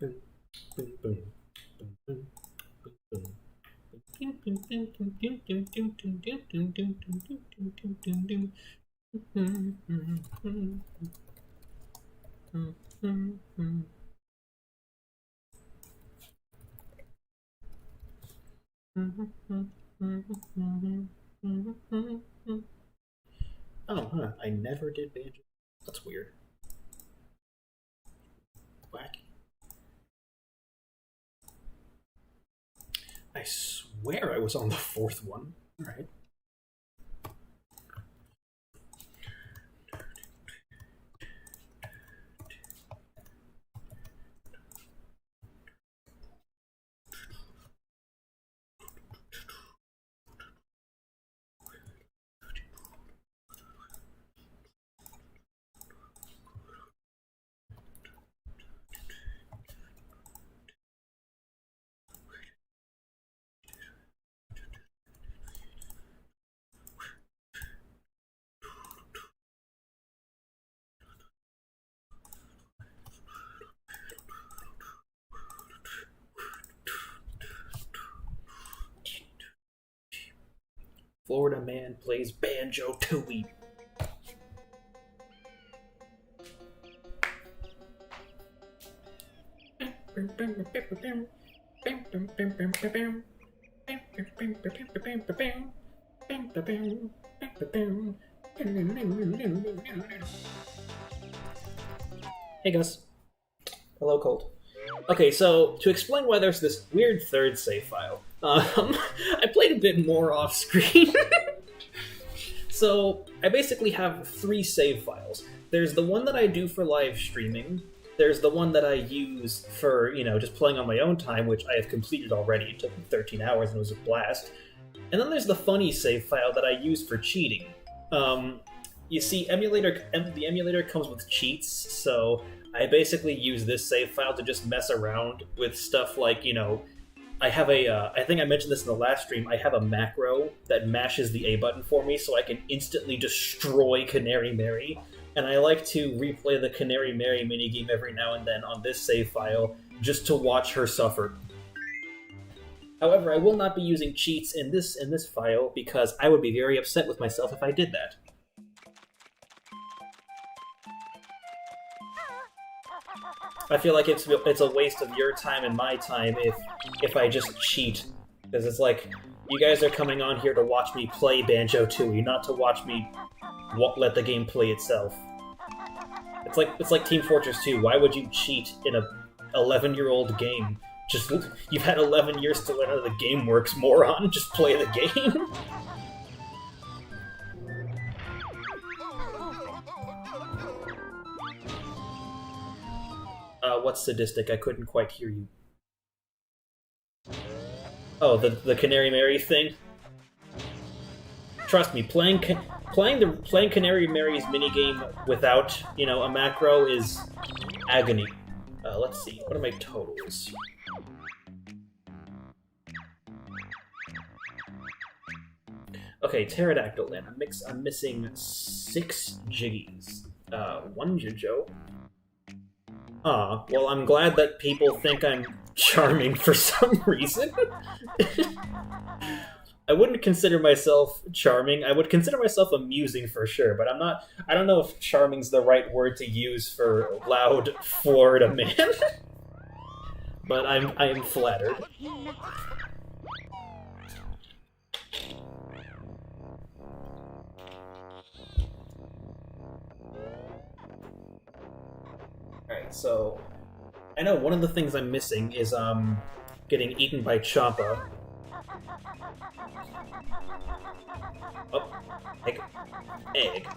Oh, huh. I never did Banjo. That's weird. Wacky. I swear I was on the fourth one. Alright. Florida man plays Banjo Tooie. Hey Gus. Hello, Colt. Okay, so to explain why there's this weird third save file, I played a bit more off screen. So I basically have three save files. There's the one that I do for live streaming. There's the one that I use for, just playing on my own time, which I have completed already. It took me 13 hours and it was a blast. And then there's the funny save file that I use for cheating. You see, the emulator comes with cheats, so I basically use this save file to just mess around with stuff like, I have I think I mentioned this in the last stream, I have a macro that mashes the A button for me so I can instantly destroy Canary Mary, and I like to replay the Canary Mary minigame every now and then on this save file just to watch her suffer. However, I will not be using cheats in this file because I would be very upset with myself if I did that. I feel like it's a waste of your time and my time if I just cheat, because it's like you guys are coming on here to watch me play Banjo Tooie, not to watch me let the game play itself. It's like Team Fortress 2. Why would you cheat in a 11-year-old game? You've had 11 years to learn how the game works, moron. Just play the game. What's sadistic? I couldn't quite hear you. Oh, the Canary Mary thing? Trust me, playing Canary Mary's minigame without, a macro is agony. Let's see, what are my totals? Okay, Terrydactyl then. I'm missing 6 Jiggies. 1 Jojo. Well, I'm glad that people think I'm charming for some reason. I wouldn't consider myself charming. I would consider myself amusing for sure, but I don't know if charming's the right word to use for loud Florida man. But I am flattered. Alright, so I know one of the things I'm missing is getting eaten by Champa. Oh, egg.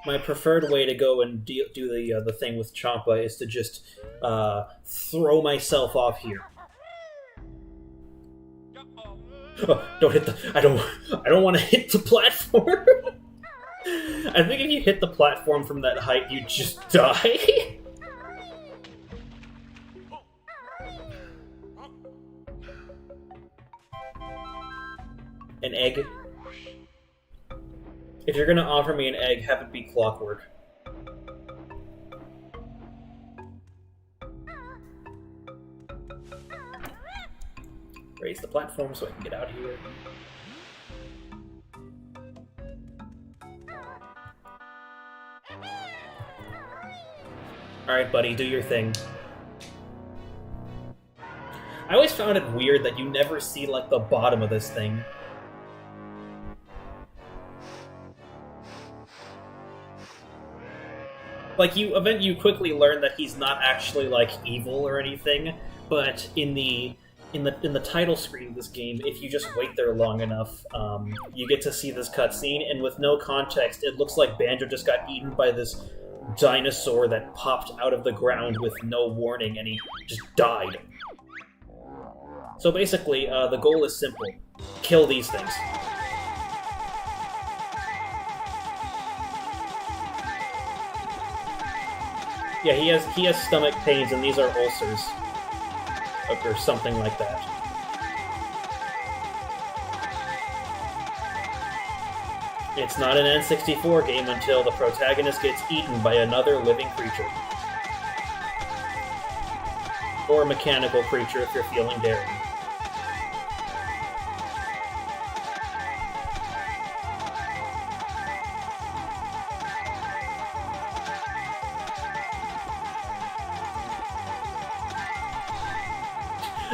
My preferred way to go and do the thing with Champa is to just throw myself off here. Oh, don't hit the... I don't want to hit the platform. I think if you hit the platform from that height, you just die. An egg? If you're gonna offer me an egg, have it be clockwork. Raise the platform so I can get out of here. Alright, buddy, do your thing. I always found it weird that you never see, like, the bottom of this thing. Like, you quickly learn that he's not actually, like, evil or anything, but in the title screen of this game, if you just wait there long enough, you get to see this cutscene, and with no context, it looks like Banjo just got eaten by this dinosaur that popped out of the ground with no warning, and he just died. So basically, the goal is simple. Kill these things. Yeah, he has stomach pains, and these are ulcers. Or something like that. It's not an N64 game until the protagonist gets eaten by another living creature. Or a mechanical creature if you're feeling daring.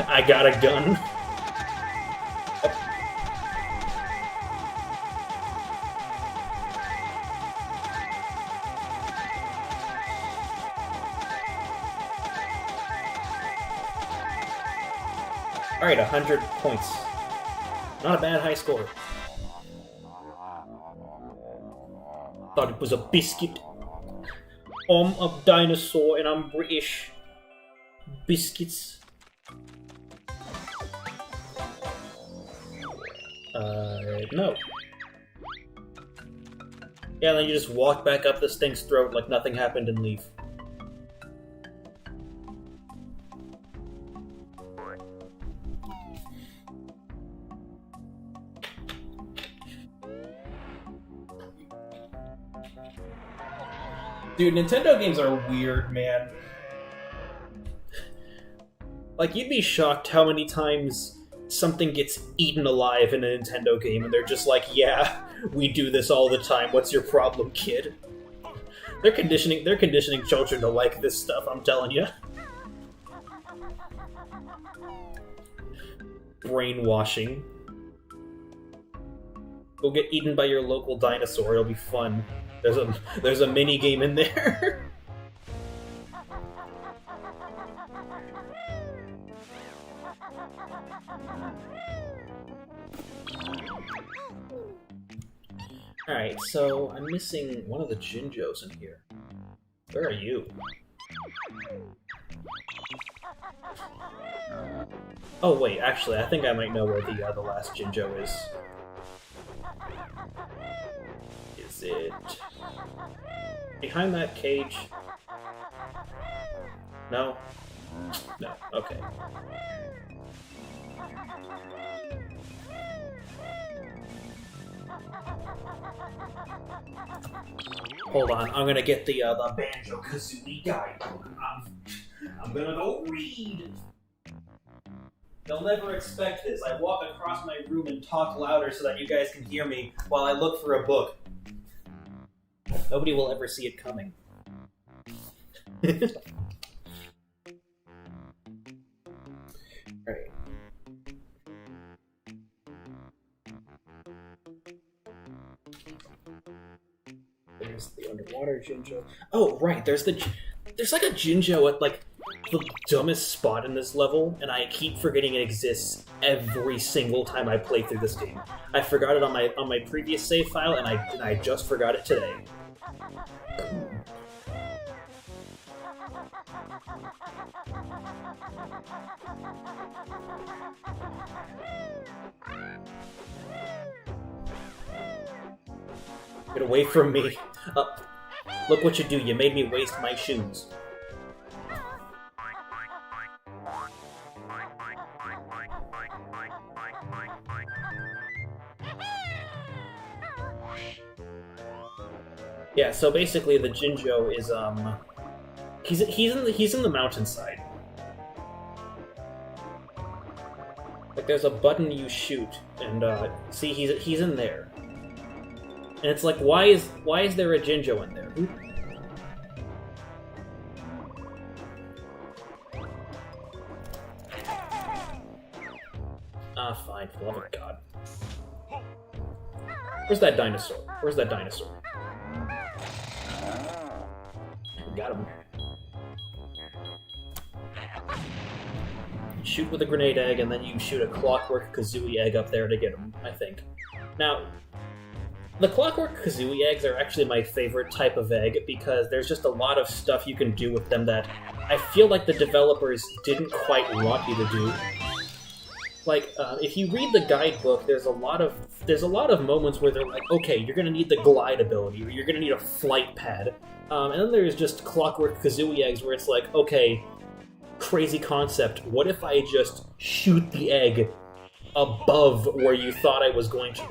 I got a gun. Alright, 100 points. Not a bad high score. Thought it was a biscuit. I'm a dinosaur and I'm British. Biscuits. No. Yeah, and then you just walk back up this thing's throat like nothing happened and leave. Dude, Nintendo games are weird, man. Like, you'd be shocked how many times something gets eaten alive in a Nintendo game, and they're just like, yeah, we do this all the time, what's your problem, kid? They're conditioning children to like this stuff, I'm telling you. Brainwashing. Go get eaten by your local dinosaur, it'll be fun. There's a mini game in there. Alright, so I'm missing one of the Jinjos in here. Where are you? Oh wait, actually, I think I might know where the last Jinjo is. Is it behind that cage? No? No, okay. Hold on, I'm gonna get the Banjo Kazooie guidebook. I'm gonna go read! They'll never expect this. I walk across my room and talk louder so that you guys can hear me while I look for a book. Nobody will ever see it coming. Alright. There's the underwater Jinjo. Oh, right, there's like a Jinjo at like the dumbest spot in this level, and I keep forgetting it exists every single time I play through this game. I forgot it on my previous save file, and I just forgot it today. Get away from me. Look what you do, you made me waste my shoes. Yeah, so basically the Jinjo is he's in the mountainside. Like there's a button you shoot, and see he's in there. And it's like, why is there a Jinjo in there? Ah, fine, for the love of God. Where's that dinosaur? Where's that dinosaur? Got him. Shoot with a grenade egg, and then you shoot a clockwork Kazooie egg up there to get him, I think. Now, the clockwork Kazooie eggs are actually my favorite type of egg because there's just a lot of stuff you can do with them that I feel like the developers didn't quite want you to do. Like, if you read the guidebook, there's a lot of moments where they're like, okay, you're gonna need the glide ability, or you're gonna need a flight pad. And then there's just clockwork Kazooie eggs where it's like, okay, crazy concept, what if I just shoot the egg above where you thought I was going to?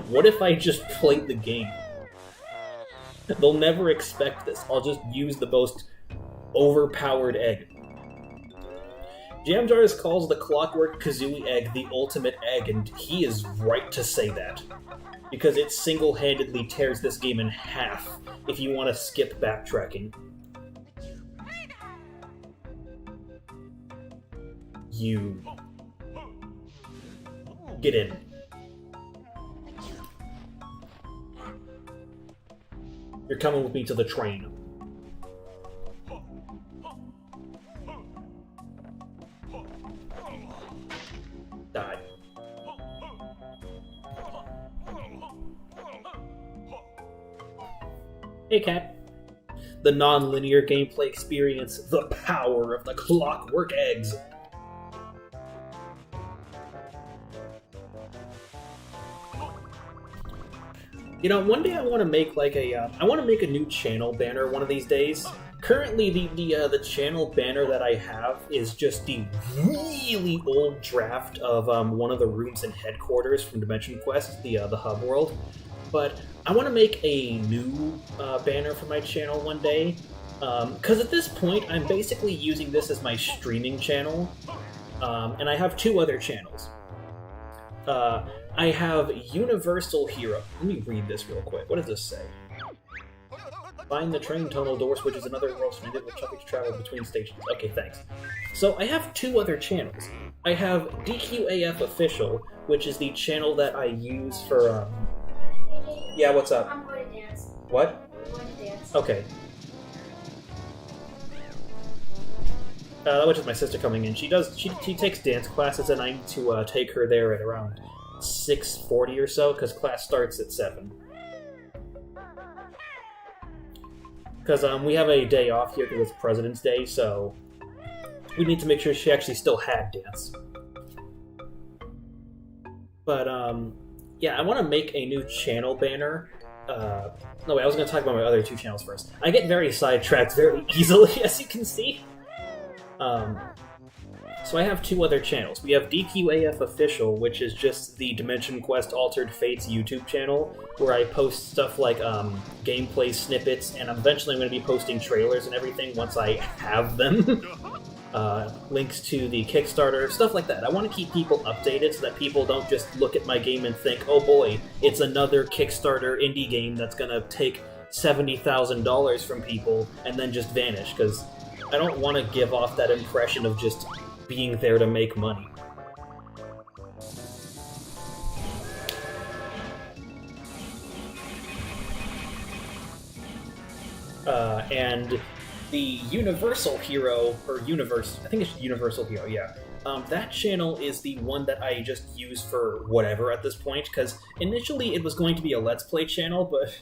What if I just played the game? They'll never expect this. I'll just use the most overpowered egg. Jamjars calls the clockwork Kazooie egg the ultimate egg, and he is right to say that. Because it single-handedly tears this game in half if you want to skip backtracking. You... get in. You're coming with me to the train. Die. Hey, Cat. The non-linear gameplay experience, the power of the clockwork eggs. You know, one day I want to make like I want to make a new channel banner one of these days. Currently, the channel banner that I have is just the really old draft of one of the rooms in headquarters from Dimension Quest, the hub world. But I want to make a new banner for my channel one day, because at this point I'm basically using this as my streaming channel, and I have two other channels. I have Universal Hero. Let me read this real quick. What does this say? Find the train tunnel door switches another world so you will chuck to travel between stations. Okay, thanks. So I have two other channels. I have DQAF Official, which is the channel that I use for, Yeah, what's up? I'm going to dance. What? I'm going to dance. Okay. Which is my sister coming in. She takes dance classes, and I need to take her there at around 6:40 or so, because class starts at 7. Because we have a day off here because it's President's Day, so we need to make sure she actually still had dance. But, yeah, I want to make a new channel banner. No, wait, I was going to talk about my other two channels first. I get very sidetracked very easily, as you can see. So I have two other channels. We have DQAF Official, which is just the Dimension Quest Altered Fates YouTube channel, where I post stuff like gameplay snippets, and eventually I'm going to be posting trailers and everything once I have them. Links to the Kickstarter, stuff like that. I want to keep people updated so that people don't just look at my game and think, oh boy, it's another Kickstarter indie game that's going to take $70,000 from people and then just vanish, because I don't want to give off that impression of just being there to make money. And the Universal Hero, or Universe, I think it's Universal Hero, yeah. That channel is the one that I just use for whatever at this point, because initially it was going to be a Let's Play channel, but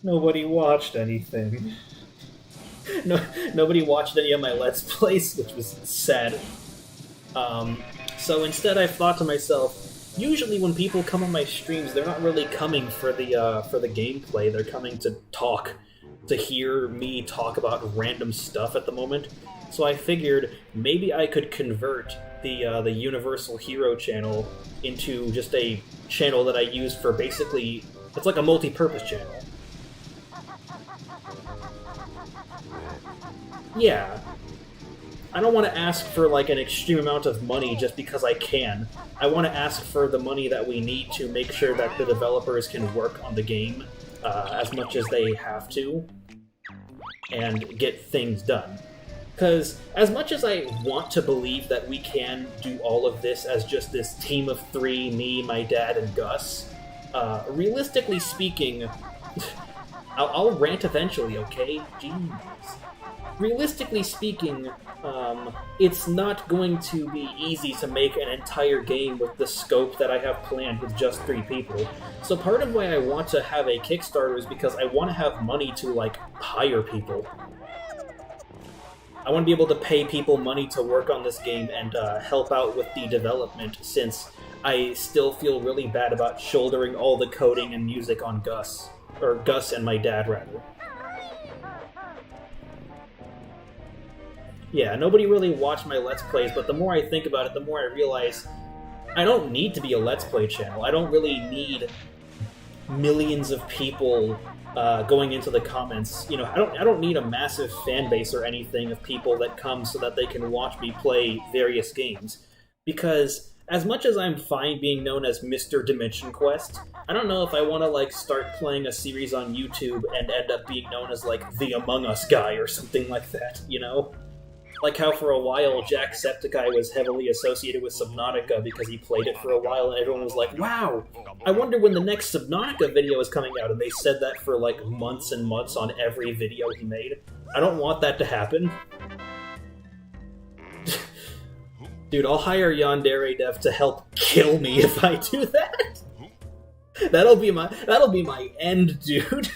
nobody watched anything. No, nobody watched any of my Let's Plays, which was sad. So instead I thought to myself, usually when people come on my streams, they're not really coming for the gameplay, they're coming to talk, to hear me talk about random stuff at the moment. So I figured maybe I could convert the Universal Hero channel into just a channel that I use for basically, it's like a multi-purpose channel. Yeah, I don't want to ask for like an extreme amount of money just because I can. I want to ask for the money that we need to make sure that the developers can work on the game as much as they have to and get things done. Because as much as I want to believe that we can do all of this as just this team of three, me, my dad, and Gus, realistically speaking, I'll rant eventually, okay? Jeez. Realistically speaking, it's not going to be easy to make an entire game with the scope that I have planned with just 3 people. So part of why I want to have a Kickstarter is because I want to have money to, like, hire people. I want to be able to pay people money to work on this game and help out with the development, since I still feel really bad about shouldering all the coding and music on Gus. Or Gus and my dad, rather. Yeah, nobody really watched my Let's Plays, but the more I think about it, the more I realize I don't need to be a Let's Play channel. I don't really need millions of people going into the comments. You know, I don't need a massive fan base or anything of people that come so that they can watch me play various games. Because as much as I'm fine being known as Mr. Dimension Quest, I don't know if I want to, like, start playing a series on YouTube and end up being known as, like, the Among Us guy or something like that, you know? Like how for a while Jacksepticeye was heavily associated with Subnautica because he played it for a while and everyone was like, wow, I wonder when the next Subnautica video is coming out, and they said that for like months and months on every video he made. I don't want that to happen. Dude, I'll hire Yandere Dev to help kill me if I do that. That'll be my end, dude.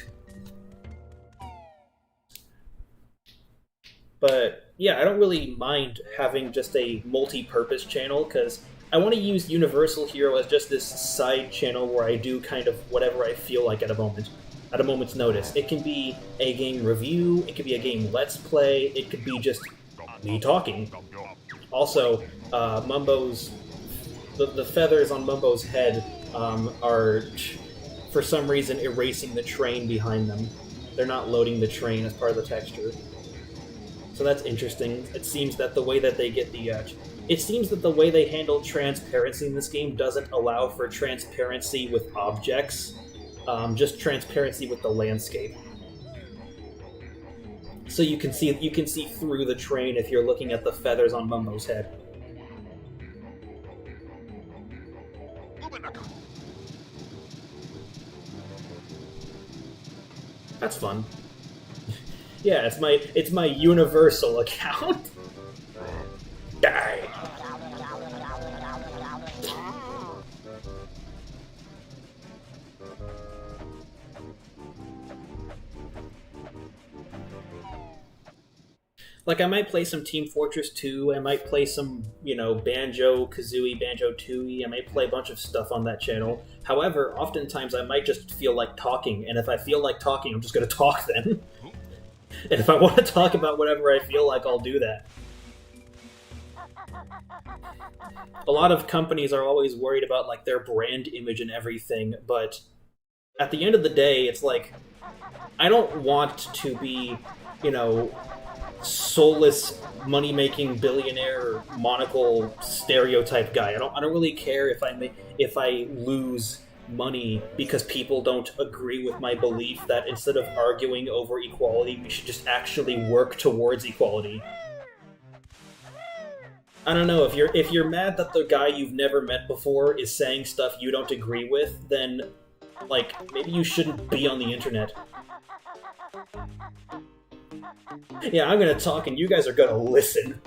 But yeah, I don't really mind having just a multi-purpose channel, because I want to use Universal Hero as just this side channel where I do kind of whatever I feel like at a moment's notice. It can be a game review, it could be a game let's play, it could be just me talking. Also, Mumbo's... The feathers on Mumbo's head are, for some reason, erasing the train behind them. They're not loading the train as part of the texture. So that's interesting. It seems that the way that they get the... it seems that the way they handle transparency in this game doesn't allow for transparency with objects, just transparency with the landscape. So you can see through the train if you're looking at the feathers on Mumbo's head. That's fun. Yeah, it's my Universal account. Die. Like, I might play some Team Fortress 2, I might play some, you know, Banjo, Kazooie, Banjo Tooie, I might play a bunch of stuff on that channel. However, oftentimes I might just feel like talking, and if I feel like talking, I'm just gonna talk then. And if I want to talk about whatever I feel like, I'll do that. A lot of companies are always worried about, like, their brand image and everything, but at the end of the day, it's like, I don't want to be, you know, soulless, money-making billionaire monocle stereotype guy. I don't really care if I lose money because people don't agree with my belief that instead of arguing over equality, we should just actually work towards equality. I don't know, if you're mad that the guy you've never met before is saying stuff you don't agree with, then, like, maybe you shouldn't be on the internet. Yeah, I'm gonna talk and you guys are gonna listen.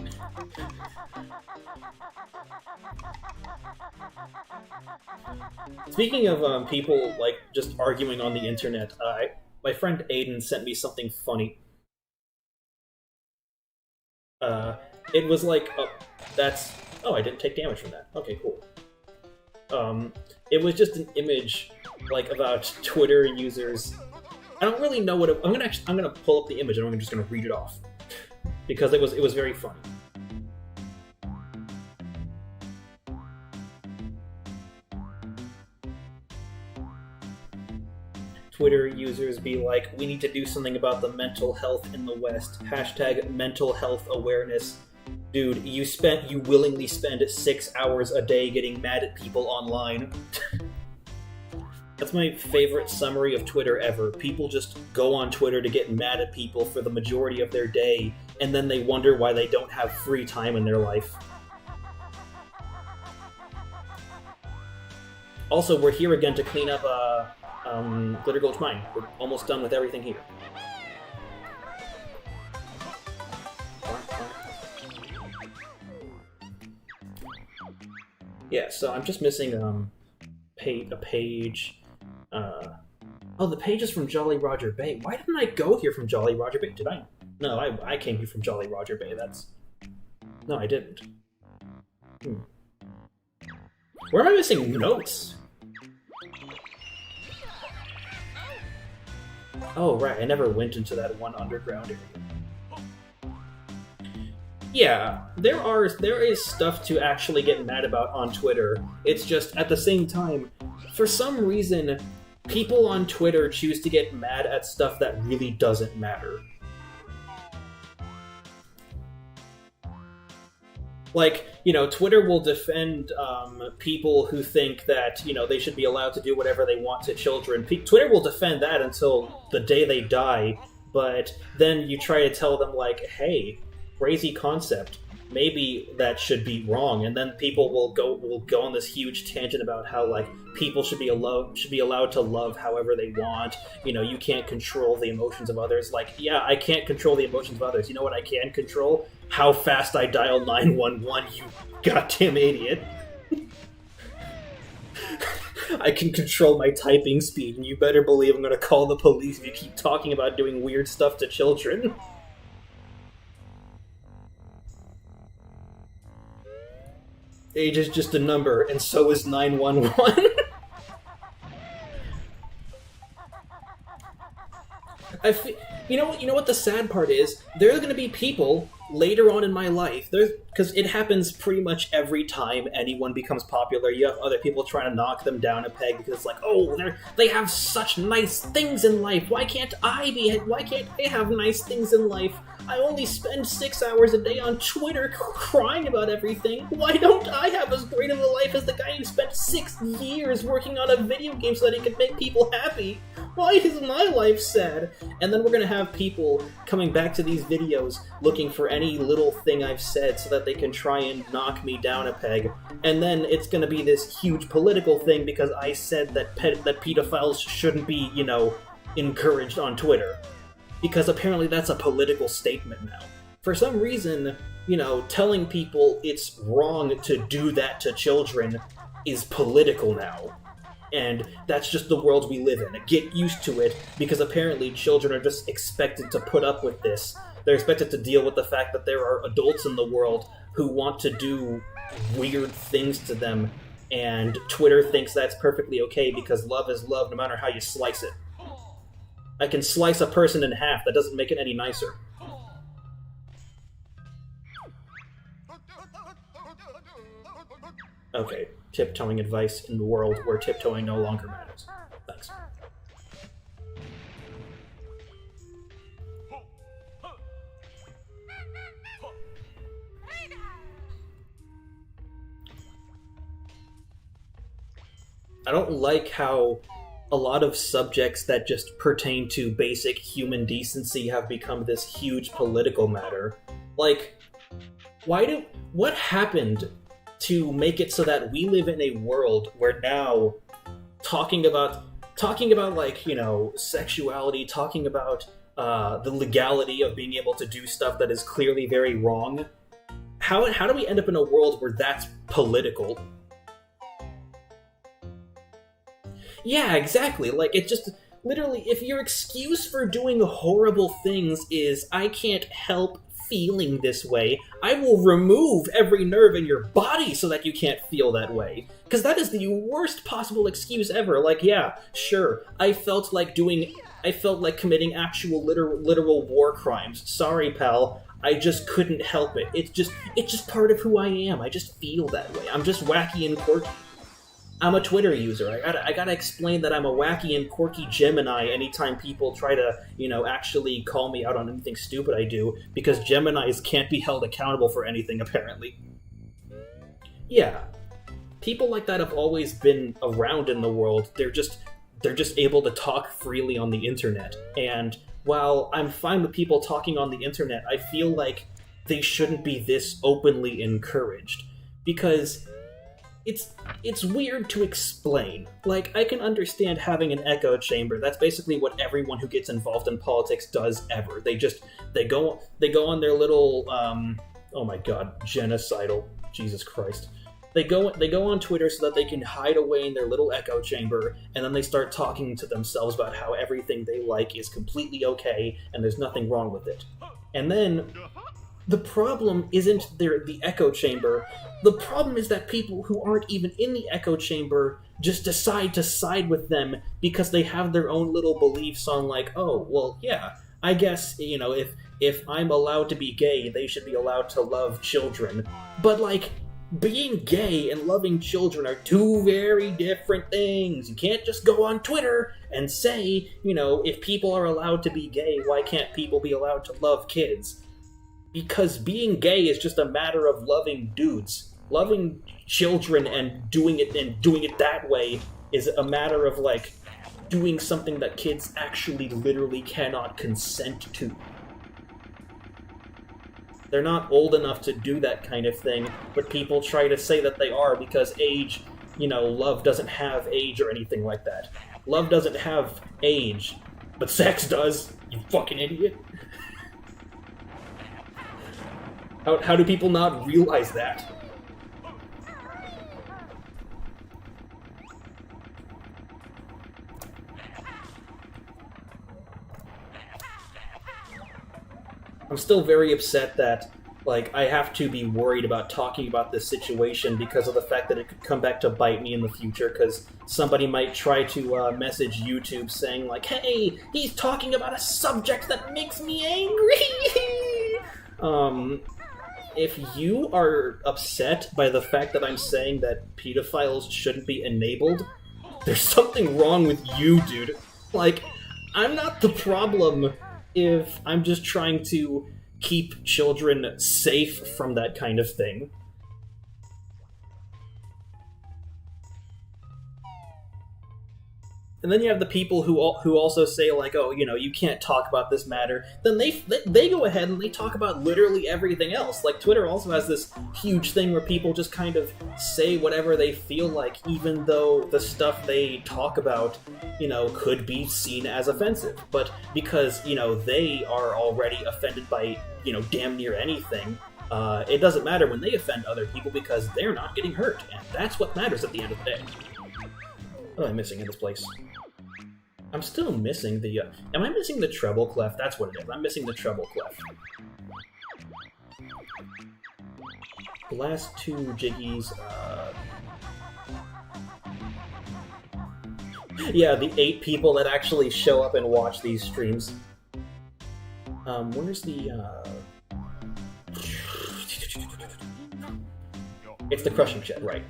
Speaking of people, like, just arguing on the internet, my friend Aiden sent me something funny. It was like, oh, I didn't take damage from that. Okay, cool. It was just an image, like, about Twitter users. I don't really know what I'm gonna pull up the image and I'm just gonna read it off because it was very funny. Twitter users be like, we need to do something about the mental health in the West. Hashtag mental health awareness. Dude, you willingly spend 6 hours a day getting mad at people online. That's my favorite summary of Twitter ever. People just go on Twitter to get mad at people for the majority of their day, and then they wonder why they don't have free time in their life. Also, we're here again to clean up Glitter Gulch Mine. We're almost done with everything here. Yeah, so I'm just missing a page. Oh, the page is from Jolly Roger Bay. Why didn't I go here from Jolly Roger Bay? Did I? No, I came here from Jolly Roger Bay. No, I didn't. Where am I missing notes? Oh, right, I never went into that one underground area. Yeah, there is stuff to actually get mad about on Twitter. It's just, at the same time, for some reason, people on Twitter choose to get mad at stuff that really doesn't matter. Like, Twitter will defend people who think that, they should be allowed to do whatever they want to children. Twitter will defend that until the day they die, but then you try to tell them, like, hey, crazy concept, maybe that should be wrong, and then people will go on this huge tangent about how, like, people should be allowed to love however they want. You can't control the emotions of others. Like, yeah, I can't control the emotions of others. You know what I can control? How fast I dial 911, you goddamn idiot. I can control my typing speed, and you better believe I'm gonna call the police if you keep talking about doing weird stuff to children. Age is just a number, and so is 911. You know what the sad part is? There are going to be people later on in my life, because it happens pretty much every time anyone becomes popular. You have other people trying to knock them down a peg because it's like, oh, they have such nice things in life. Why can't I have nice things in life? I only spend 6 hours a day on Twitter crying about everything. Why don't I have as great of a life as the guy who spent 6 years working on a video game so that he could make people happy? Why is my life sad? And then we're gonna have people coming back to these videos looking for any little thing I've said so that they can try and knock me down a peg. And then it's gonna be this huge political thing because I said that pedophiles shouldn't be, encouraged on Twitter. Because apparently that's a political statement now. For some reason, telling people it's wrong to do that to children is political now. And that's just the world we live in. Get used to it, because apparently children are just expected to put up with this. They're expected to deal with the fact that there are adults in the world who want to do weird things to them, and Twitter thinks that's perfectly okay because love is love no matter how you slice it. I can slice a person in half, that doesn't make it any nicer. Okay, tiptoeing advice in the world where tiptoeing no longer matters. Thanks. I don't like how a lot of subjects that just pertain to basic human decency have become this huge political matter. Like, what happened to make it so that we live in a world where now talking about like, sexuality, talking about the legality of being able to do stuff that is clearly very wrong, how do we end up in a world where that's political? Yeah, exactly. Like, it just, literally, if your excuse for doing horrible things is, I can't help feeling this way, I will remove every nerve in your body so that you can't feel that way. Because that is the worst possible excuse ever. Like, yeah, sure, I felt like committing actual literal war crimes. Sorry, pal. I just couldn't help it. It's just part of who I am. I just feel that way. I'm just wacky and quirky. I'm a Twitter user. I gotta explain that I'm a wacky and quirky Gemini anytime people try to, actually call me out on anything stupid I do, because Geminis can't be held accountable for anything, apparently. Yeah. People like that have always been around in the world. They're just able to talk freely on the internet. And while I'm fine with people talking on the internet, I feel like they shouldn't be this openly encouraged. Because it's weird to explain. Like, I can understand having an echo chamber. That's basically what everyone who gets involved in politics does ever. They go on their little oh my god, genocidal, Jesus Christ. They go on Twitter so that they can hide away in their little echo chamber, and then they start talking to themselves about how everything they like is completely okay and there's nothing wrong with it. And then the problem isn't the echo chamber. The problem is that people who aren't even in the echo chamber just decide to side with them because they have their own little beliefs on, like, oh, well, yeah, I guess, if I'm allowed to be gay, they should be allowed to love children. But, like, being gay and loving children are two very different things. You can't just go on Twitter and say, if people are allowed to be gay, why can't people be allowed to love kids? Because being gay is just a matter of loving dudes. Loving children and doing it that way is a matter of, like, doing something that kids actually literally cannot consent to. They're not old enough to do that kind of thing, but people try to say that they are because age, love doesn't have age or anything like that. Love doesn't have age, but sex does, you fucking idiot. How do people not realize that? I'm still very upset that, like, I have to be worried about talking about this situation because of the fact that it could come back to bite me in the future, because somebody might try to message YouTube saying, like, hey, he's talking about a subject that makes me angry! If you are upset by the fact that I'm saying that pedophiles shouldn't be enabled, there's something wrong with you, dude. Like, I'm not the problem if I'm just trying to keep children safe from that kind of thing. And then you have the people who also say, like, oh, you can't talk about this matter. Then they go ahead and they talk about literally everything else. Like, Twitter also has this huge thing where people just kind of say whatever they feel like, even though the stuff they talk about, could be seen as offensive. But because, they are already offended by, damn near anything, it doesn't matter when they offend other people because they're not getting hurt. And that's what matters at the end of the day. What am I missing in this place? I'm still missing the... am I missing the treble clef? That's what it is. I'm missing the treble clef. The last two jiggies... yeah, the 8 people that actually show up and watch these streams. Where's the... It's the crushing shed, right.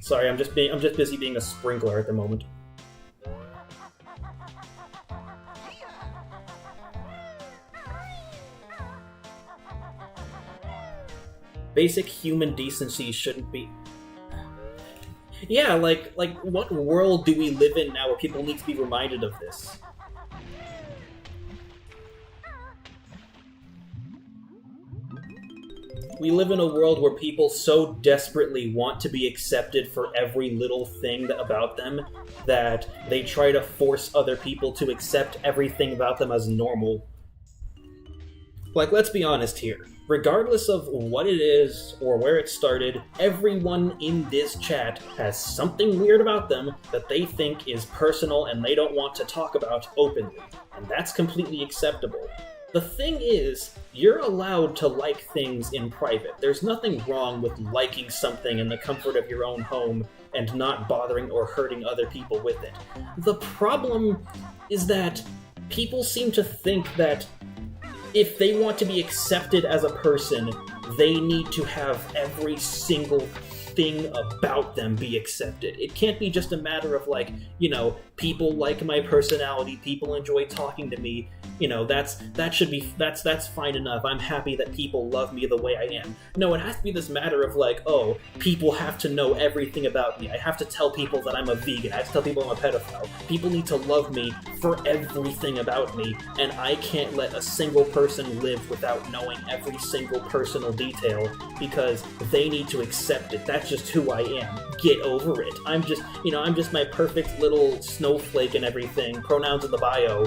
Sorry, I'm just busy being a sprinkler at the moment. Basic human decency shouldn't be... Yeah, like what world do we live in now where people need to be reminded of this? We live in a world where people so desperately want to be accepted for every little thing about them that they try to force other people to accept everything about them as normal. Like, let's be honest here. Regardless of what it is or where it started, everyone in this chat has something weird about them that they think is personal and they don't want to talk about openly. And that's completely acceptable. The thing is, you're allowed to like things in private. There's nothing wrong with liking something in the comfort of your own home and not bothering or hurting other people with it. The problem is that people seem to think that if they want to be accepted as a person, they need to have every single everything about them be accepted. It can't be just a matter of like, people like my personality, people enjoy talking to me. That's fine enough. I'm happy that people love me the way I am. No, it has to be this matter of like, oh, people have to know everything about me. I have to tell people that I'm a vegan. I have to tell people I'm a pedophile. People need to love me for everything about me, and I can't let a single person live without knowing every single personal detail because they need to accept it. That's just who I am. Get over it. I'm just my perfect little snowflake and everything. Pronouns in the bio.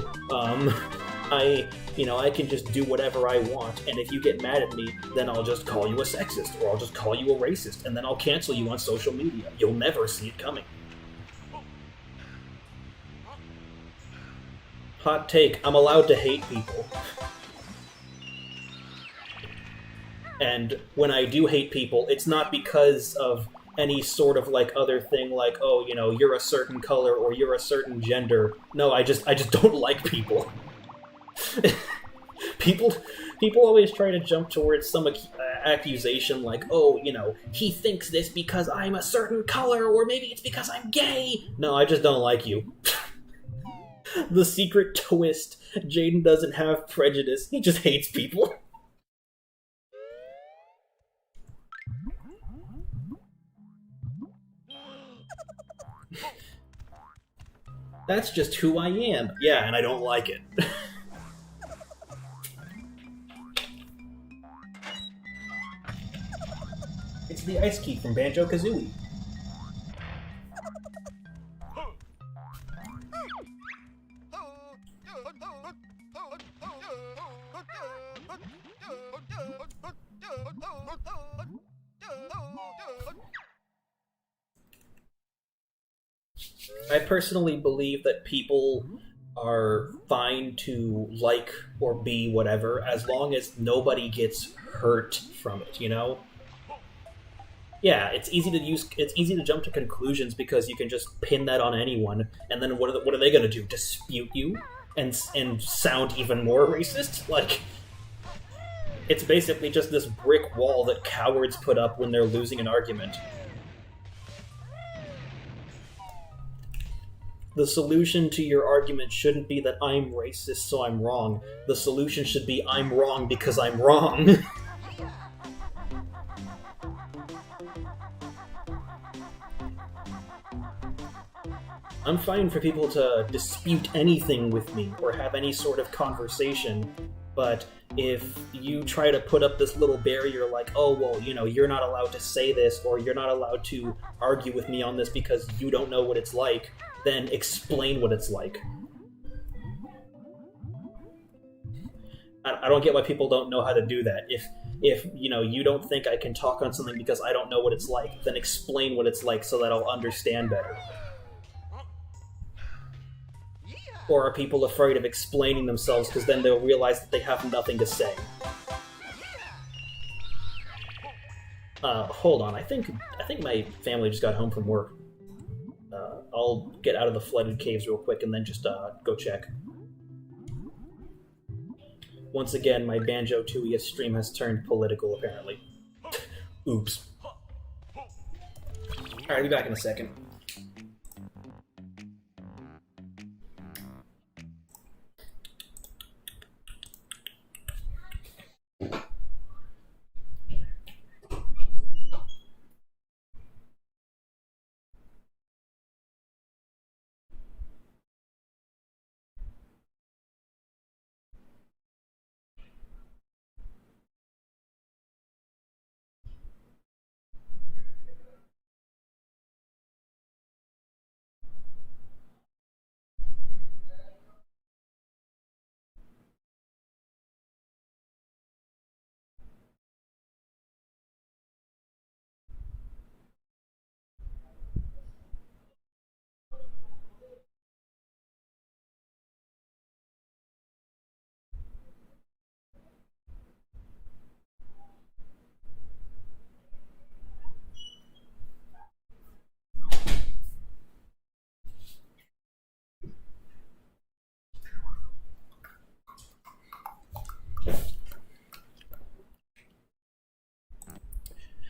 I can just do whatever I want, and if you get mad at me, then I'll just call you a sexist, or I'll just call you a racist, and then I'll cancel you on social media. You'll never see it coming. Hot take, I'm allowed to hate people. And when I do hate people, it's not because of any sort of like other thing like, oh, you're a certain color or you're a certain gender. No, I just don't like people. people always try to jump towards some accusation like, oh, he thinks this because I'm a certain color, or maybe it's because I'm gay. No, I just don't like you. The secret twist, Jaden doesn't have prejudice, he just hates people. That's just who I am. Yeah, and I don't like it. It's the ice key from Banjo Kazooie. I personally believe that people are fine to like or be whatever as long as nobody gets hurt from it, Yeah, it's easy to jump to conclusions because you can just pin that on anyone, and then what are they going to do? Dispute you and sound even more racist? Like, it's basically just this brick wall that cowards put up when they're losing an argument. The solution to your argument shouldn't be that I'm racist, so I'm wrong. The solution should be I'm wrong because I'm wrong. I'm fine for people to dispute anything with me or have any sort of conversation, but if you try to put up this little barrier like, oh, well, you're not allowed to say this, or you're not allowed to argue with me on this because you don't know what it's like, then explain what it's like. I don't get why people don't know how to do that. If you don't think I can talk on something because I don't know what it's like, then explain what it's like so that I'll understand better. Or are people afraid of explaining themselves because then they'll realize that they have nothing to say? Hold on. I think my family just got home from work. I'll get out of the flooded caves real quick and then just go check. Once again, my Banjo Tooie stream has turned political, apparently. Oops. Alright, I'll be back in a second.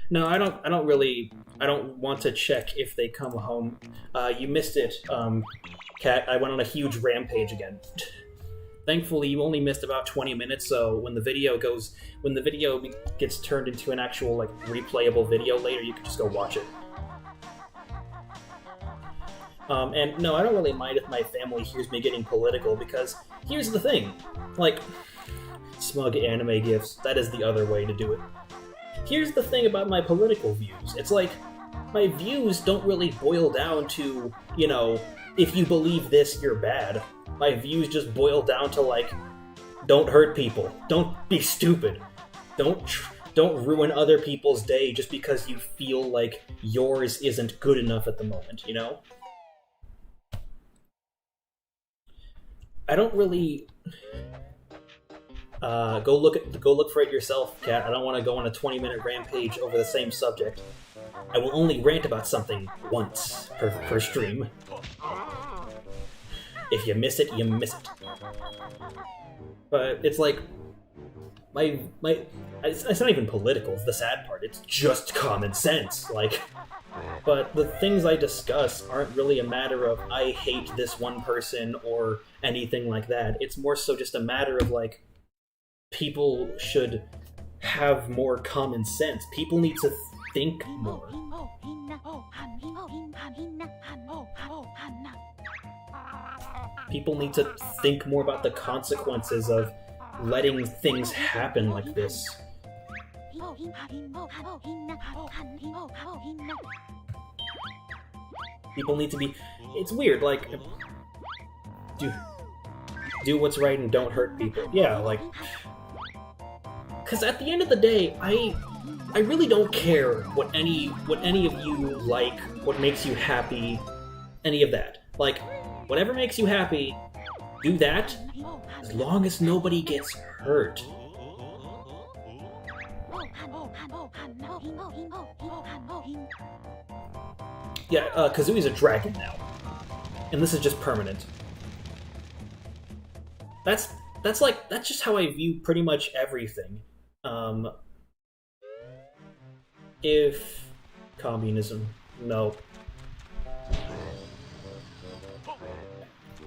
No, I don't. I don't really. I don't want to check if they come home. You missed it, Cat. I went on a huge rampage again. Thankfully, you only missed about 20 minutes. So when the video gets turned into an actual like replayable video later, you can just go watch it. And no, I don't really mind if my family hears me getting political because here's the thing, like smug anime gifs. That is the other way to do it. Here's the thing about my political views. It's like, my views don't really boil down to, if you believe this, you're bad. My views just boil down to, like, don't hurt people. Don't be stupid. Don't ruin other people's day just because you feel like yours isn't good enough at the moment, I don't really... Go look for it yourself, Kat. I don't want to go on a 20-minute rampage over the same subject. I will only rant about something once per stream. If you miss it, you miss it. But it's like it's not even political. It's the sad part. It's just common sense. But the things I discuss aren't really a matter of I hate this one person or anything like that. It's more so just a matter of like, people should have more common sense. People need to think more. People need to think more about the consequences of letting things happen like this. People need to be... It's weird, like... Do what's right and don't hurt people. Yeah, like... Because at the end of the day, I really don't care what any of you like, what makes you happy, any of that. Like, whatever makes you happy, do that, as long as nobody gets hurt. Yeah, Kazooie's a dragon now. And this is just permanent. That's just how I view pretty much everything. If communism, no.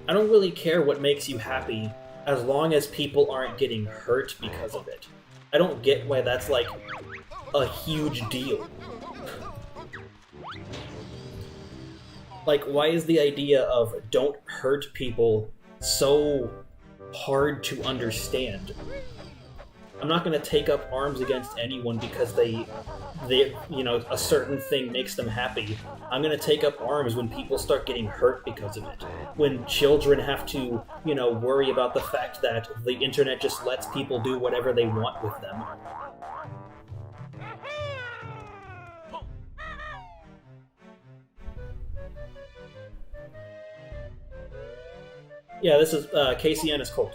I don't really care what makes you happy as long as people aren't getting hurt because of it. I don't get why that's like a huge deal. Like, why is the idea of don't hurt people so hard to understand? I'm not going to take up arms against anyone because they a certain thing makes them happy. I'm going to take up arms when people start getting hurt because of it. When children have to, worry about the fact that the internet just lets people do whatever they want with them. Yeah, this is KCN is cold.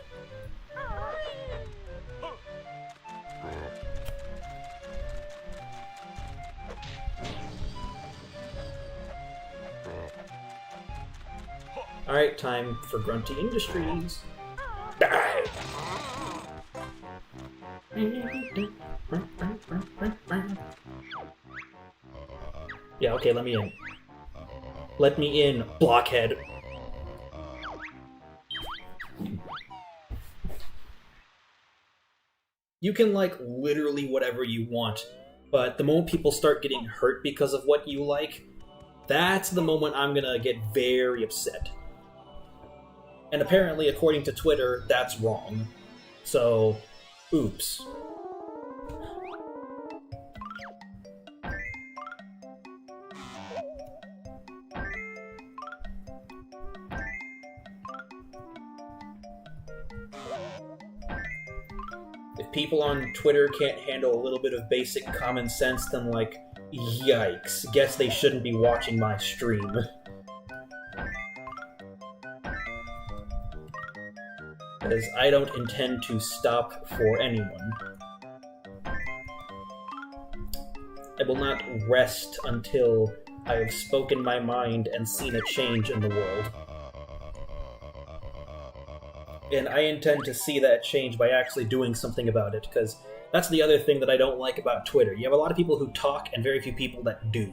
Alright, time for Grunty Industries. Die! Yeah, okay, let me in. Let me in, blockhead. You can like literally whatever you want, but the moment people start getting hurt because of what you like, that's the moment I'm gonna get very upset. And apparently, according to Twitter, that's wrong. So, oops. If people on Twitter can't handle a little bit of basic common sense, then like, yikes, guess they shouldn't be watching my stream. Because I don't intend to stop for anyone. I will not rest until I have spoken my mind and seen a change in the world. And I intend to see that change by actually doing something about it, because That's the other thing that I don't like about Twitter. You have a lot of people who talk and very few people that do.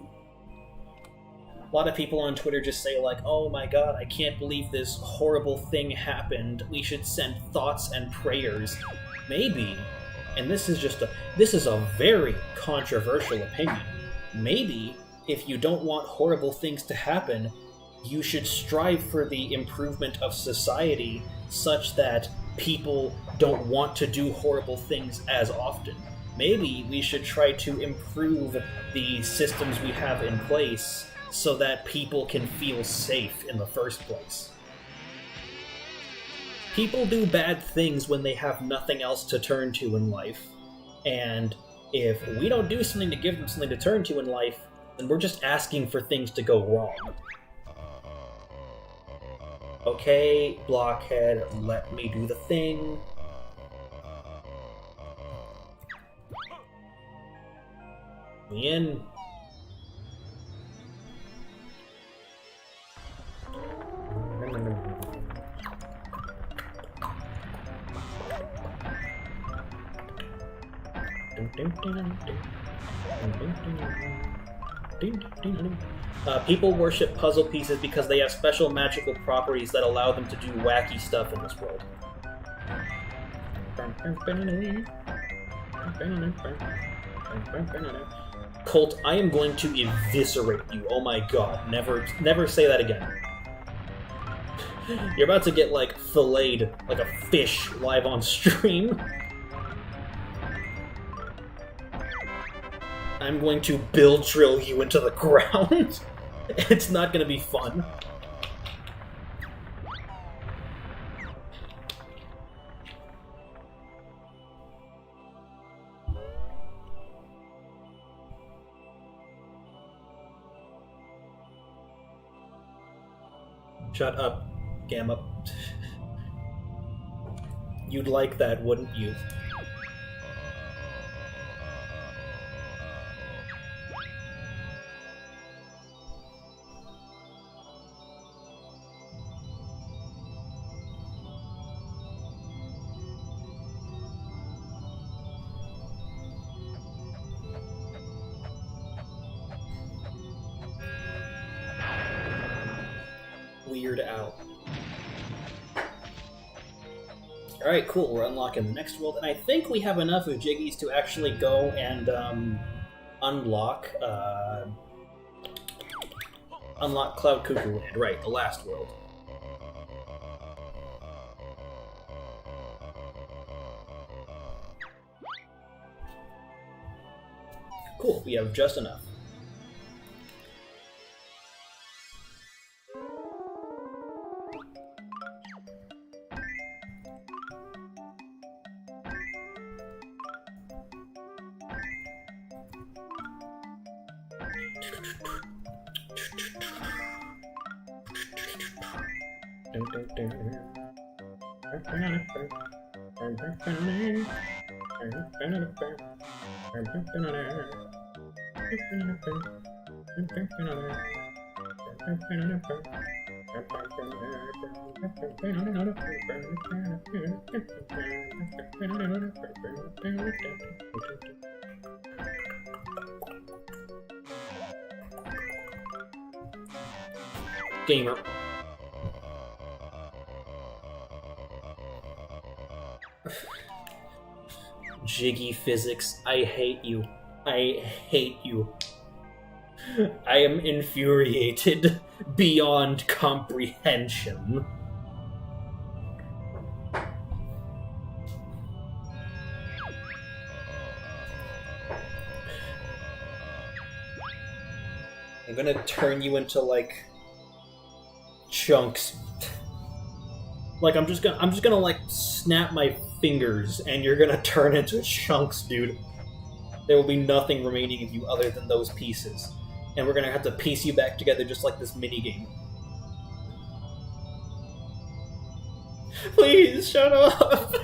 A lot of people on Twitter just say like, oh my god, I can't believe this horrible thing happened. We should send thoughts and prayers. Maybe, and this is a very controversial opinion, maybe if you don't want horrible things to happen, you should strive for the improvement of society such that people don't want to do horrible things as often. Maybe we should try to improve the systems we have in place so that people can feel safe in the first place. People do bad things when they have nothing else to turn to in life, and if we don't do something to give them something to turn to in life, then we're just asking for things to go wrong. Okay, Blockhead, let me do the thing. Me in. People worship puzzle pieces because they have special magical properties that allow them to do wacky stuff in this world. Colt, I am going to eviscerate you. Oh my god, never say that again. You're about to get, like, filleted like a fish live on stream. I'm going to build drill you into the ground. It's not going to be fun. Shut up, Gamma. You'd like that, wouldn't you? Weird Al. Alright, cool, we're unlocking the next world, and I think we have enough of Jiggies to actually go and unlock Cloud Cuckoo Land, right, the last world. Cool, we have just enough. Gamer. Jiggy physics, I hate you. I hate you. I am infuriated beyond comprehension. I'm gonna turn you into, like, chunks. Like, I'm just gonna like snap my fingers and you're gonna turn into chunks, dude. There will be nothing remaining of you other than those pieces. And we're gonna have to piece you back together just like this minigame. Please, shut up!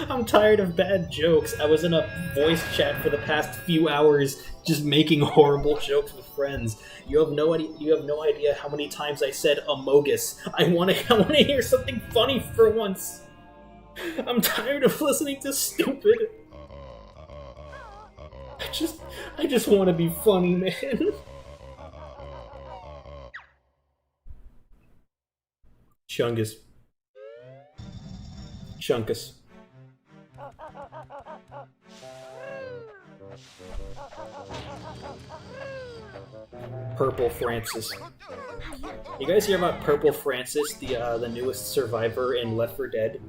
I'm tired of bad jokes. I was in a voice chat for the past few hours just making horrible jokes with friends. You have no idea how many times I said Amogus. I want to hear something funny for once. I'm tired of listening to stupid. I just want to be funny, man. Chungus. Chunkus. Purple Francis. You guys hear about Purple Francis, the newest survivor in Left 4 Dead?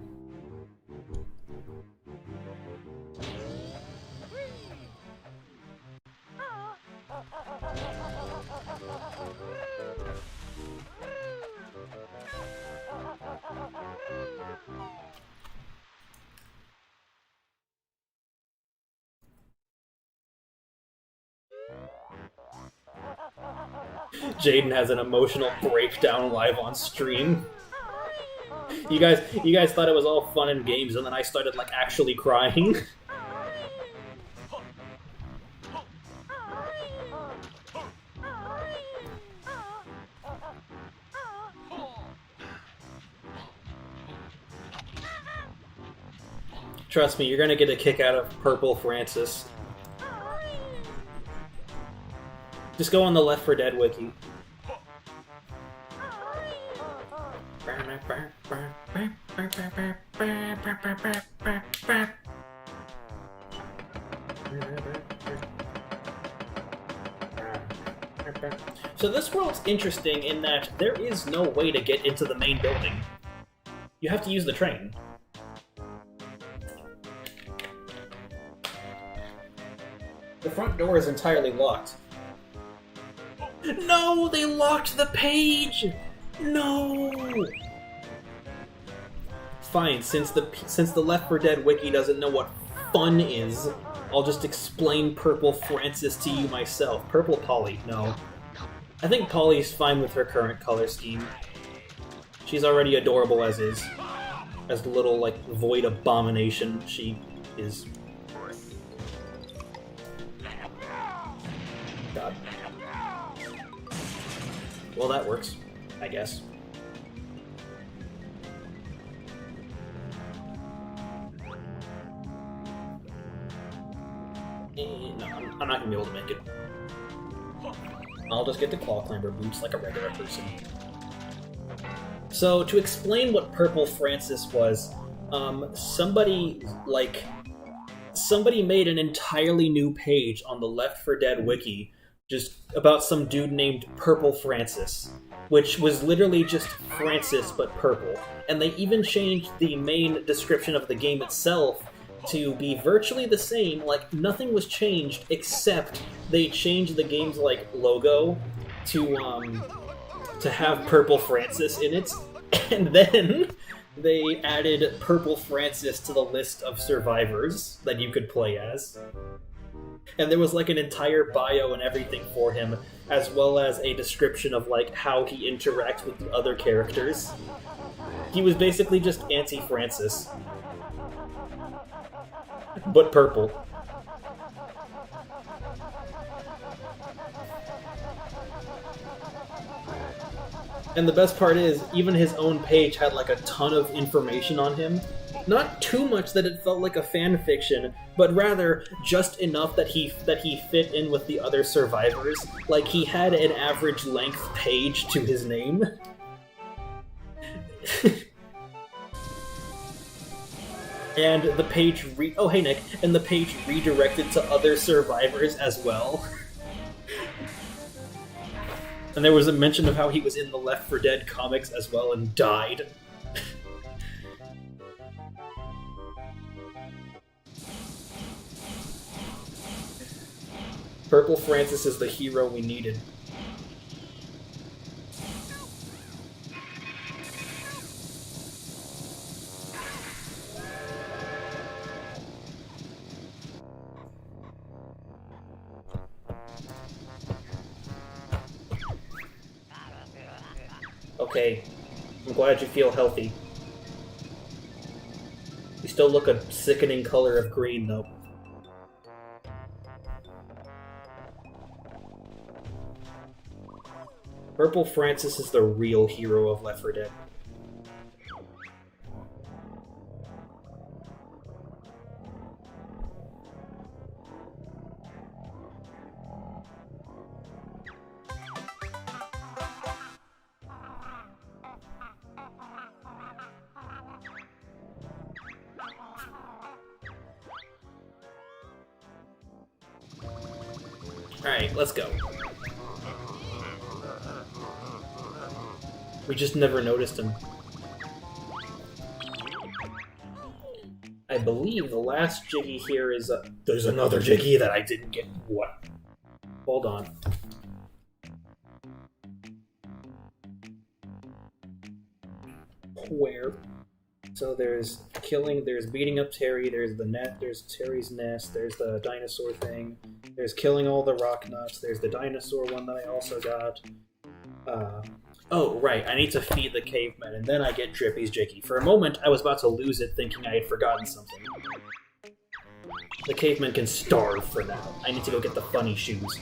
Jaden has an emotional breakdown live on stream. You guys thought it was all fun and games, and then I started like actually crying. Trust me, you're gonna get a kick out of Purple Francis. Just go on the Left 4 Dead wiki. So this world's interesting in that there is no way to get into the main building. You have to use the train. The front door is entirely locked. No, they locked the page! No! Fine, since the Left 4 Dead wiki doesn't know what fun is, I'll just explain Purple Francis to you myself. Purple Polly, no. I think Polly's fine with her current color scheme. She's already adorable as is. As the little, like, void abomination she is. God. Well, that works, I guess. No, I'm not gonna be able to make it. I'll just get the claw climber boots like a regular person. So, to explain what Purple Francis was, somebody made an entirely new page on the Left 4 Dead wiki just about some dude named Purple Francis, which was literally just Francis but purple. And they even changed the main description of the game itself to be virtually the same, like nothing was changed except they changed the game's like logo to have Purple Francis in it, and then they added Purple Francis to the list of survivors that you could play as. And there was like an entire bio and everything for him, as well as a description of like how he interacts with the other characters. He was basically just anti-Francis. But purple. And the best part is, even his own page had like a ton of information on him. Not too much that it felt like a fan fiction, but rather just enough that he fit in with the other survivors. Like, he had an average length page to his name. And the page oh hey Nick, and the page redirected to other survivors as well. And there was a mention of how he was in the Left 4 Dead comics as well and died. Purple Francis is the hero we needed. Okay, I'm glad you feel healthy. You still look a sickening color of green, though. Purple Francis is the real hero of Left 4 Dead. Alright, let's go. We just never noticed him. I believe the last Jiggy here is there's another Jiggy that I didn't get. What? Hold on. Where? So there's killing, there's beating up Terry, there's the net, there's Terry's nest, there's the dinosaur thing, there's killing all the rock nuts, there's the dinosaur one that I also got. Oh, right, I need to feed the caveman, and then I get Drippy's Jiggy. For a moment, I was about to lose it thinking I had forgotten something. The caveman can starve for now. I need to go get the funny shoes.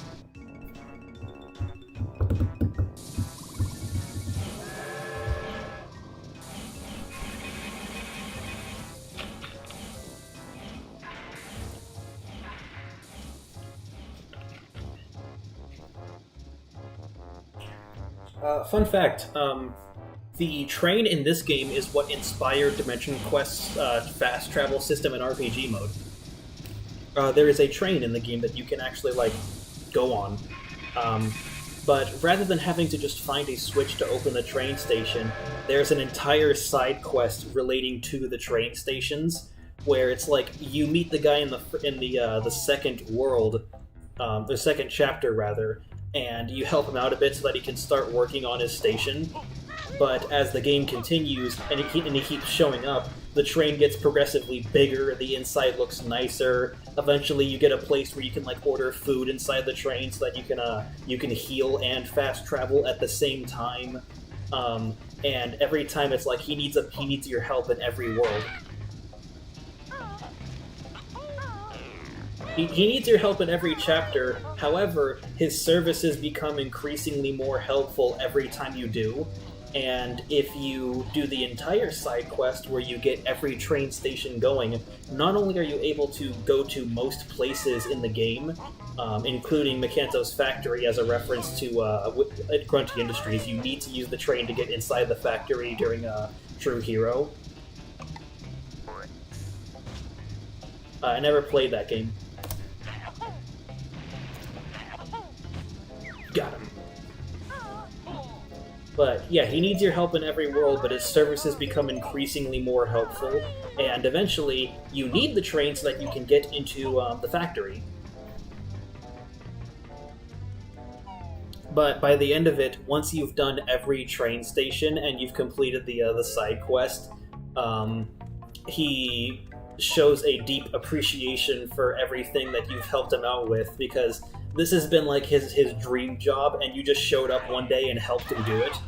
Fun fact, the train in this game is what inspired Dimension Quest's fast travel system in RPG mode. There is a train in the game that you can actually, like, go on. But rather than having to just find a switch to open the train station, there's an entire side quest relating to the train stations, where it's like, you meet the guy in the second world, the second chapter, rather, and you help him out a bit so that he can start working on his station. But as the game continues, and he keeps showing up, the train gets progressively bigger, the inside looks nicer. Eventually you get a place where you can, like, order food inside the train so that you can heal and fast travel at the same time. And every time it's like, he needs your help in every world. He needs your help in every chapter, however, his services become increasingly more helpful every time you do, and if you do the entire side quest where you get every train station going, not only are you able to go to most places in the game, including Makanto's factory as a reference to Grunty Industries, you need to use the train to get inside the factory during True Hero. I never played that game. Got him. But yeah, he needs your help in every world, but his services become increasingly more helpful, and eventually you need the train so that you can get into the factory. But by the end of it, once you've done every train station and you've completed the side quest, he shows a deep appreciation for everything that you've helped him out with, because this has been like his dream job, and you just showed up one day and helped him do it.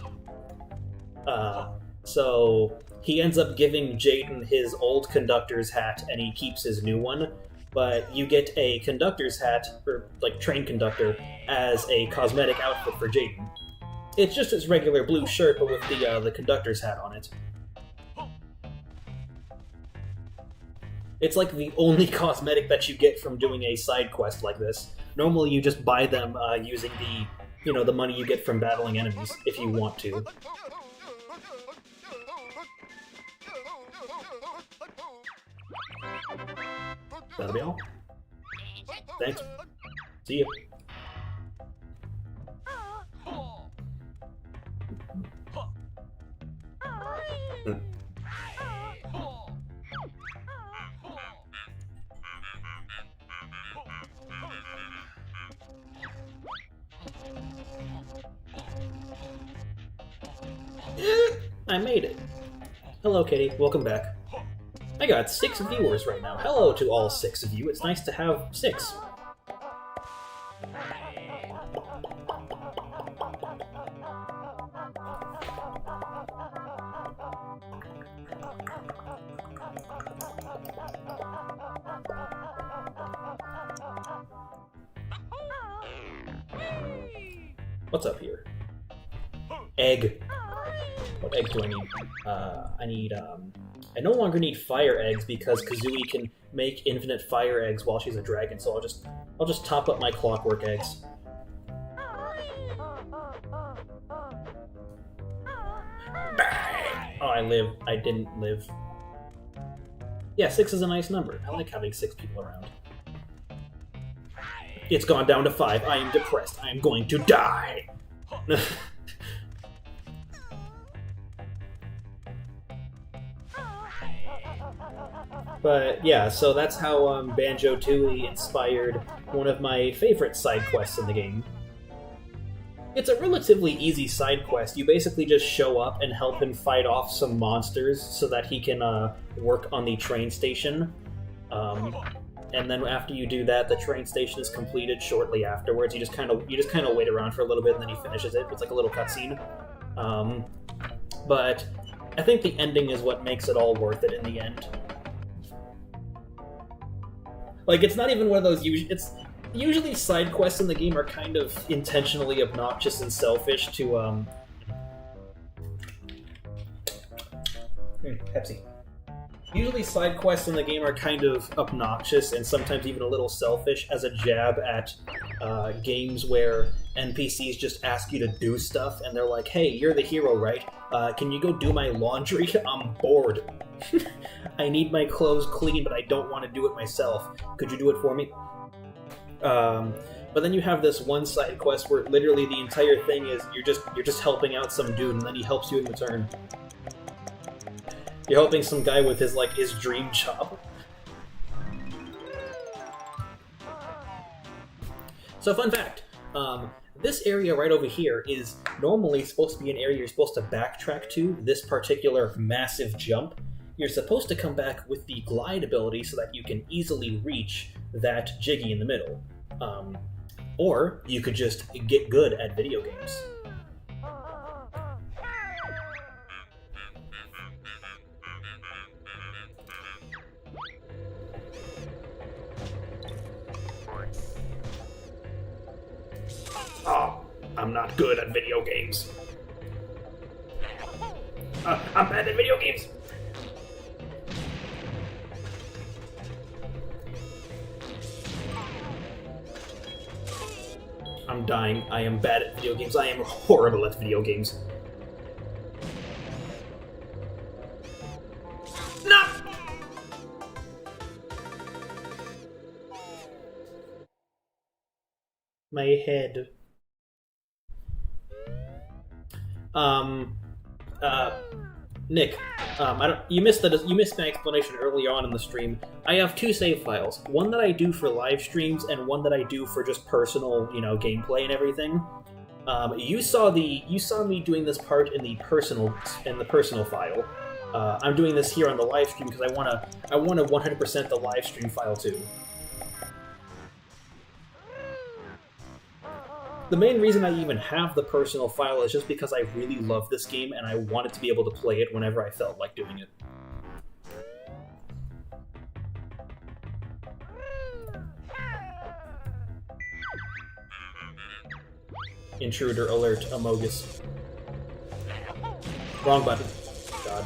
So he ends up giving Jaden his old conductor's hat, and he keeps his new one. But you get a conductor's hat, or like train conductor, as a cosmetic outfit for Jaden. It's just his regular blue shirt, but with the conductor's hat on it. It's like the only cosmetic that you get from doing a side quest like this. Normally you just buy them using the money you get from battling enemies, if you want to. That'll be all. Thanks. See you. I made it. Hello, Kitty. Welcome back. I got 6 viewers right now. Hello to all 6 of you. It's nice to have 6. What's up here? Egg. What egg do I need? I no longer need fire eggs because Kazooie can make infinite fire eggs while she's a dragon, so I'll just top up my clockwork eggs. Oh, I lived. I didn't live. Yeah, 6 is a nice number. I like having 6 people around. It's gone down to 5. I am depressed. I am going to die. But yeah, so that's how Banjo Tooie inspired one of my favorite side quests in the game. It's a relatively easy side quest. You basically just show up and help him fight off some monsters so that he can work on the train station. And then after you do that, the train station is completed shortly afterwards. You just kind of wait around for a little bit, and then he finishes it. It's like a little cutscene. But I think the ending is what makes it all worth it in the end. Like, it's not even one of those usually side quests in the game are kind of intentionally obnoxious and selfish to Pepsi. Usually side quests in the game are kind of obnoxious and sometimes even a little selfish as a jab at games where NPCs just ask you to do stuff and they're like, hey, you're the hero, right? Can you go do my laundry? I'm bored. I need my clothes clean, but I don't want to do it myself. Could you do it for me? But then you have this one side quest where literally the entire thing is you're just helping out some dude, and then he helps you in return. You're helping some guy with his dream job. So, fun fact. This area right over here is normally supposed to be an area you're supposed to backtrack to, this particular massive jump. You're supposed to come back with the glide ability so that you can easily reach that Jiggy in the middle. Or you could just get good at video games. Oh, I'm not good at video games. I'm bad at video games. I'm dying. I am bad at video games. I am horrible at video games. No! My head. Nick, you missed my explanation earlier on in the stream. I have 2 save files. One that I do for live streams, and one that I do for just personal, gameplay and everything. You saw me doing this part in the personal file. I'm doing this here on the live stream because I wanna 100% the live stream file too. The main reason I even have the personal file is just because I really love this game and I wanted to be able to play it whenever I felt like doing it. Intruder alert, Amogus. Wrong button. God.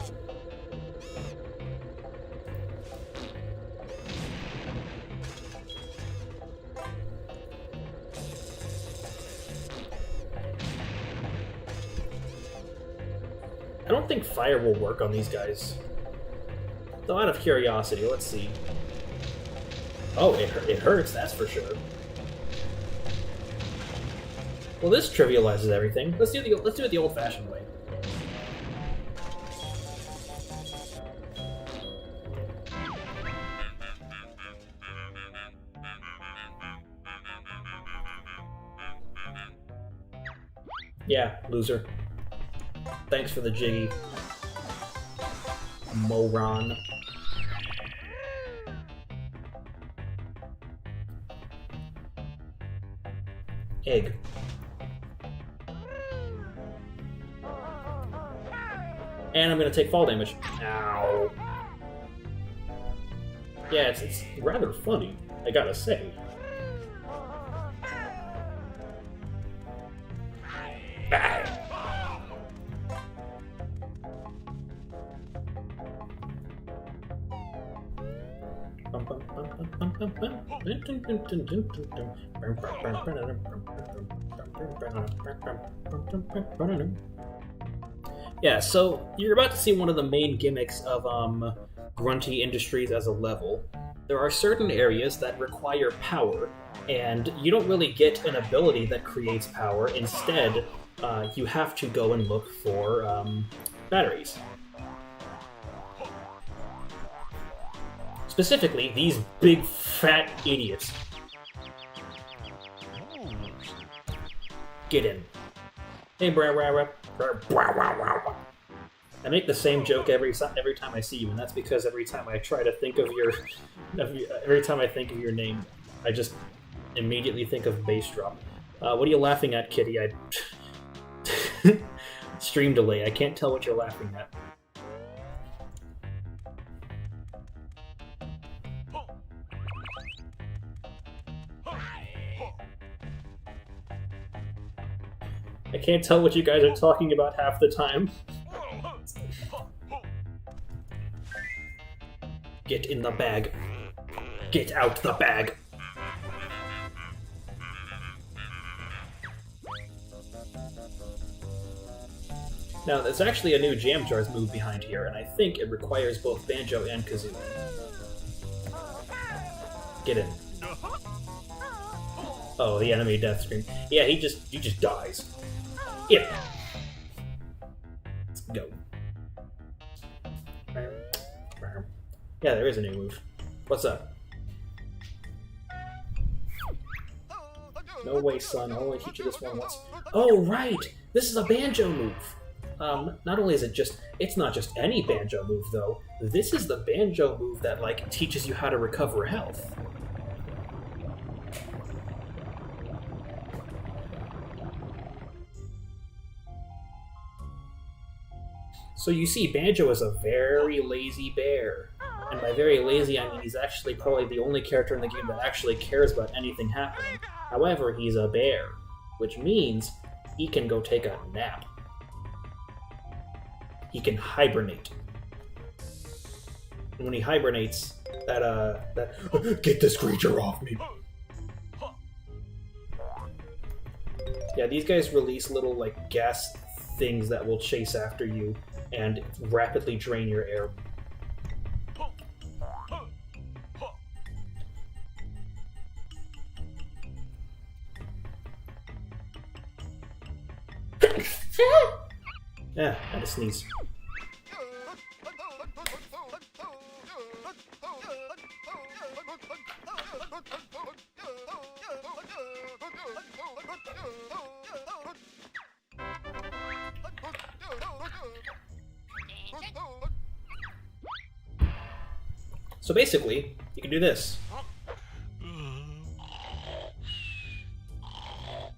I don't think fire will work on these guys. Though out of curiosity, let's see. Oh, it hurts, that's for sure. Well, this trivializes everything. Let's do it the old-fashioned way. Yeah, loser. Thanks for the Jiggy. Moron. Egg. And I'm gonna take fall damage. Ow. Yeah, it's rather funny, I gotta say. Yeah, so you're about to see one of the main gimmicks of Grunty Industries as a level. there are certain areas that require power, and you don't really get an ability that creates power. Instead, you have to go and look for batteries. Specifically, these big fat idiots. Get in. Hey, I make the same joke every time I see you, and that's because every time I try to think of your name, I just immediately think of bass drop. What are you laughing at, Kitty? Stream delay. I can't tell what you're laughing at. I can't tell what you guys are talking about half the time. Get in the bag. Get out the bag. Now, there's actually a new Jam Jars move behind here, and I think it requires both Banjo and Kazooie. Get in. Oh, the enemy death scream. Yeah, he just dies. Yeah. Let's go. Yeah, there is a new move. What's up? No way, son. I'll only teach you this one once. Oh, right! This is a Banjo move! Not only is it's not just any Banjo move, though. This is the Banjo move that, like, teaches you how to recover health. So you see, Banjo is a very lazy bear. And by very lazy, I mean he's actually probably the only character in the game that actually cares about anything happening. However, he's a bear, which means he can go take a nap. He can hibernate. And when he hibernates, get this creature off me. Yeah, these guys release little, like, gas things that will chase after you and rapidly drain your air. Yeah, I had to sneeze. So basically, you can do this.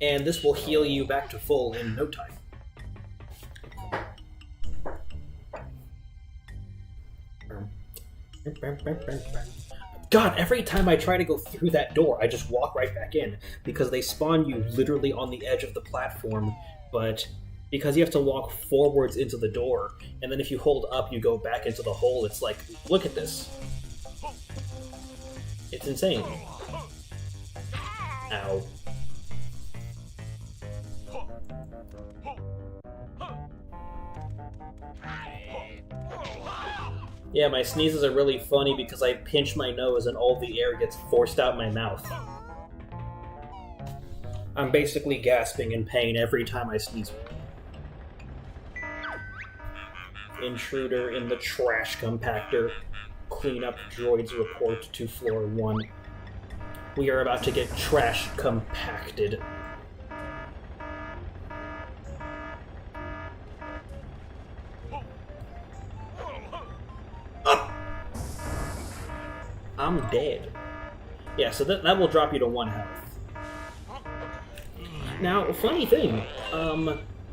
And this will heal you back to full in no time. God, every time I try to go through that door, I just walk right back in, because they spawn you literally on the edge of the platform, but because you have to walk forwards into the door, and then if you hold up, you go back into the hole. It's like, look at this. It's insane. Ow. Yeah, my sneezes are really funny because I pinch my nose and all the air gets forced out my mouth. I'm basically gasping in pain every time I sneeze. Intruder in the trash compactor. Cleanup droids report to floor 1. We are about to get trash compacted. I'm dead. Yeah, so that will drop you to 1 health. Now, funny thing,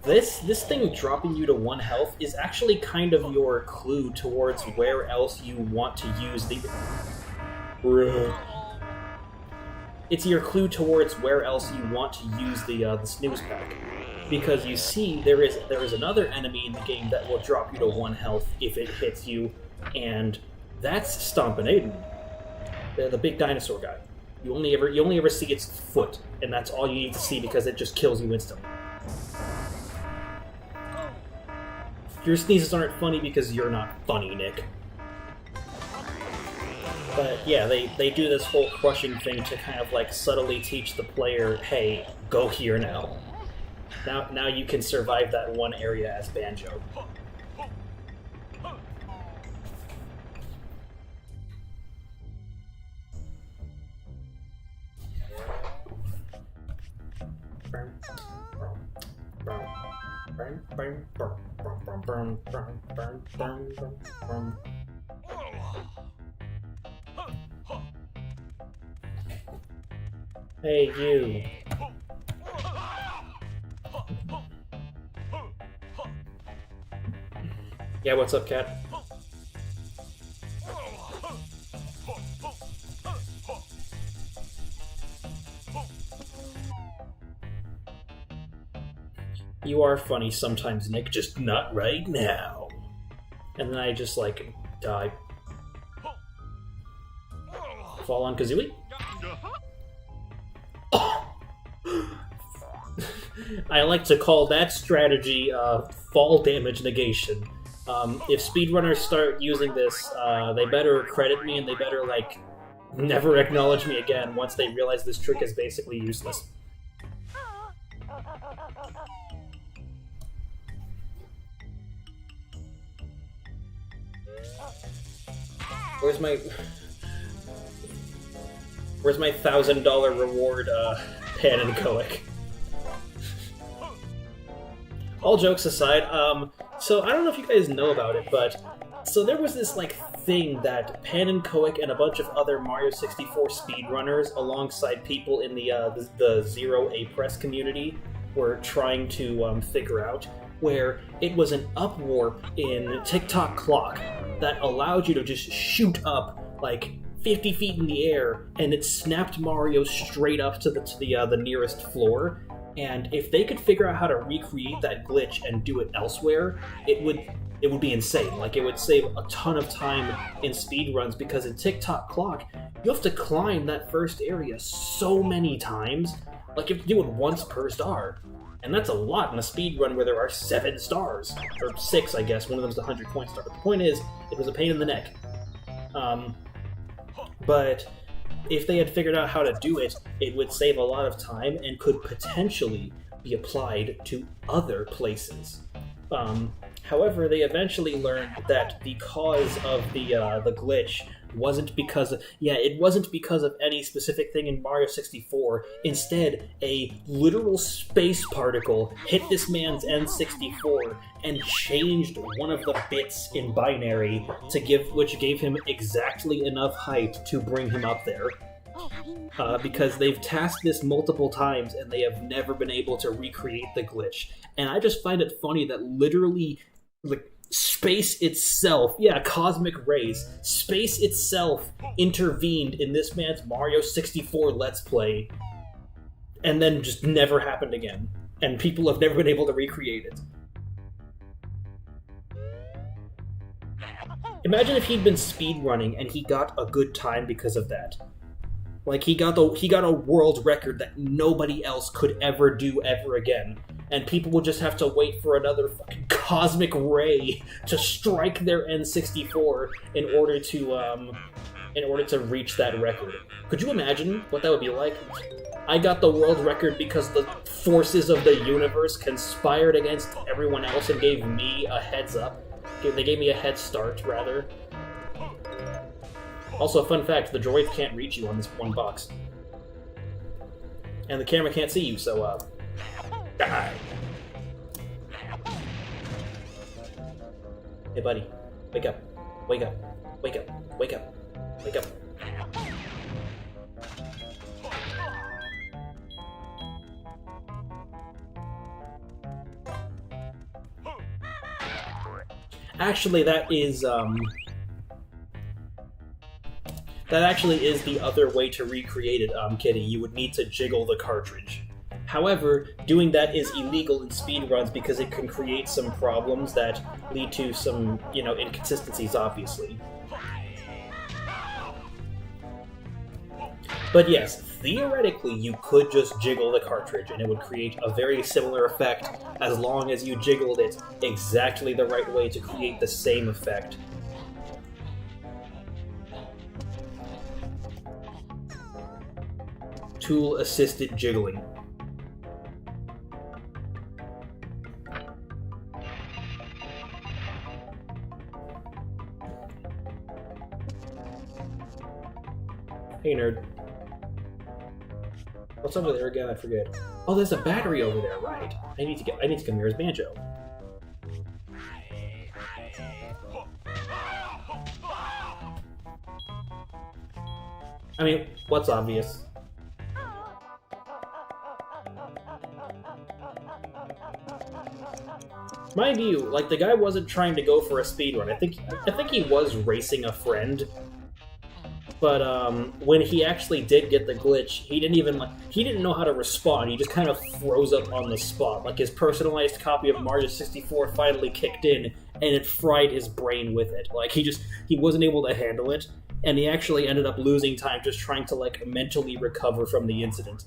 this thing dropping you to 1 health is actually kind of your clue towards where else you want to use the... It's your clue towards where else you want to use the snooze pack. Because you see, there is another enemy in the game that will drop you to 1 health if it hits you, and that's Stompin' Aiden. The big dinosaur guy. You only ever see its foot, and that's all you need to see because it just kills you instantly. Your sneezes aren't funny because you're not funny, Nick. But yeah, they do this whole crushing thing to kind of like subtly teach the player, hey, go here now. Now you can survive that one area as Banjo. Hey, you. Yeah, what's up, cat? You are funny sometimes, Nick, just not right now. And then I just, like, die. Fall on Kazooie? I like to call that strategy fall damage negation. If speedrunners start using this, they better credit me and they better, like, never acknowledge me again once they realize this trick is basically useless. Where's my $1,000 reward, Pan and Coic? All jokes aside, so I don't know if you guys know about it, but so there was this like thing that Pan and Coic and a bunch of other Mario 64 speedrunners, alongside people in the Zero A Press community, were trying to figure out, where it was an upwarp in Tick-Tock Clock that allowed you to just shoot up like 50 feet in the air, and it snapped Mario straight up to the nearest floor. And if they could figure out how to recreate that glitch and do it elsewhere, it would be insane. Like, it would save a ton of time in speedruns, because in Tick-Tock Clock, you have to climb that first area so many times. Like, you have to do it once per star. And that's a lot in a speedrun where there are 7 stars. Or 6, I guess. One of them's the 100-point star. But the point is, it was a pain in the neck. But if they had figured out how to do it, it would save a lot of time and could potentially be applied to other places. However, they eventually learned that the cause of the glitch wasn't because of, it wasn't because of any specific thing in Mario 64. Instead, a literal space particle hit this man's N64 and changed one of the bits in binary which gave him exactly enough height to bring him up there. Because they've tasked this multiple times and they have never been able to recreate the glitch. And I just find it funny that literally, like, space itself, cosmic rays, space itself intervened in this man's Mario 64 Let's Play, and then just never happened again. And people have never been able to recreate it. Imagine if he'd been speedrunning and he got a good time because of that. Like, he got a world record that nobody else could ever do ever again. And people would just have to wait for another fucking cosmic ray to strike their N64 in order to reach that record. Could you imagine what that would be like? I got the world record because the forces of the universe conspired against everyone else and gave me a heads up. They gave me a head start, rather. Also, fun fact, the droid can't reach you on this one box. And the camera can't see you, so, die! Hey, buddy. Wake up. Wake up. Wake up. Wake up. Wake up. Actually, that actually is the other way to recreate it, Kitty. You would need to jiggle the cartridge. However, doing that is illegal in speedruns because it can create some problems that lead to some, inconsistencies, obviously. But yes, theoretically, you could just jiggle the cartridge and it would create a very similar effect as long as you jiggled it exactly the right way to create the same effect. tool-assisted jiggling. Hey, nerd. What's over there again? I forget. Oh, there's a battery over there, right? I need to come here as Banjo. I mean, what's obvious? Mind you, like, the guy wasn't trying to go for a speedrun. I think he was racing a friend. But when he actually did get the glitch, he didn't know how to respond. He just kind of froze up on the spot. Like, his personalized copy of Mario 64 finally kicked in, and it fried his brain with it. Like, he wasn't able to handle it, and he actually ended up losing time just trying to, like, mentally recover from the incident.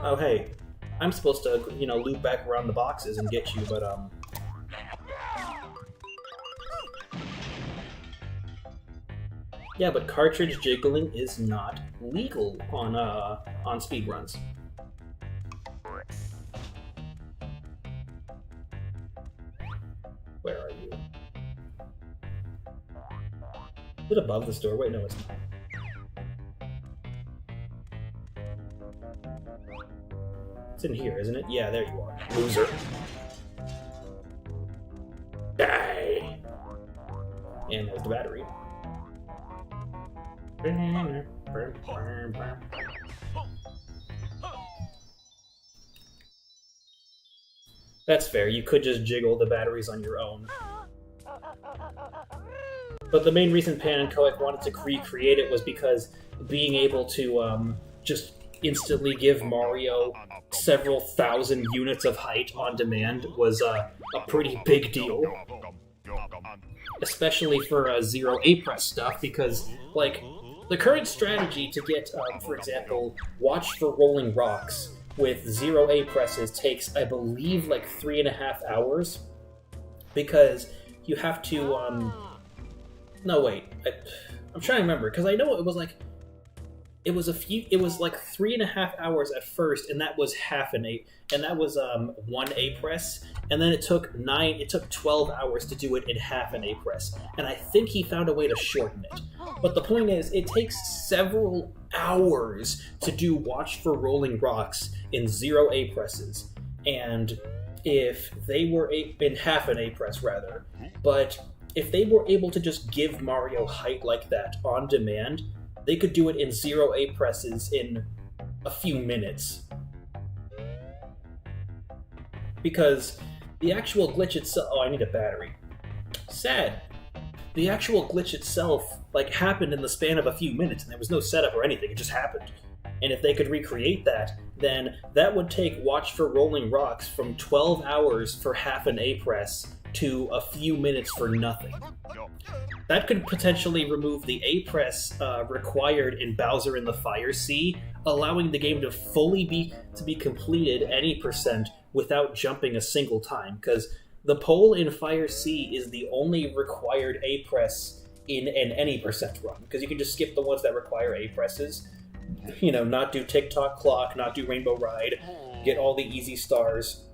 Oh, hey. I'm supposed to, you know, loop back around the boxes and get you, but, yeah, but cartridge jiggling is not legal on speedruns. Where are you? Is it above this door? Wait, no, it's not. It's in here, isn't it? Yeah, there you are. Loser. Die! And there's the battery. That's fair, you could just jiggle the batteries on your own. But the main reason Pan and Koek wanted to recreate it was because being able to just instantly give Mario several thousand units of height on demand was a pretty big deal. Especially for Zero A-Press stuff, because, like, the current strategy to get, for example, Watch for Rolling Rocks with Zero A-Presses takes, I believe, like 3.5 hours, because you have to, no, wait, I'm trying to remember, because I know it was like 3.5 hours at first, and that was one A-Press, and then it took 12 hours to do it in half an A-Press, and I think he found a way to shorten it. But the point is, it takes several hours to do Watch for Rolling Rocks in Zero A-Presses, and if they were in half an A-Press, rather, but if they were able to just give Mario height like that on demand, they could do it in Zero A-Presses in a few minutes. Because the actual glitch itself... Oh, I need a battery. Sad. The actual glitch itself, like, happened in the span of a few minutes, and there was no setup or anything, it just happened. And if they could recreate that, then that would take Watch for Rolling Rocks from 12 hours for half an A-Press to a few minutes for nothing. That could potentially remove the A-Press required in Bowser in the Fire Sea, allowing the game to be completed any percent without jumping a single time, because the pole in Fire Sea is the only required A-Press in an any percent run, because you can just skip the ones that require A-Presses. You know, not do Tick-Tock Clock, not do Rainbow Ride, get all the easy stars,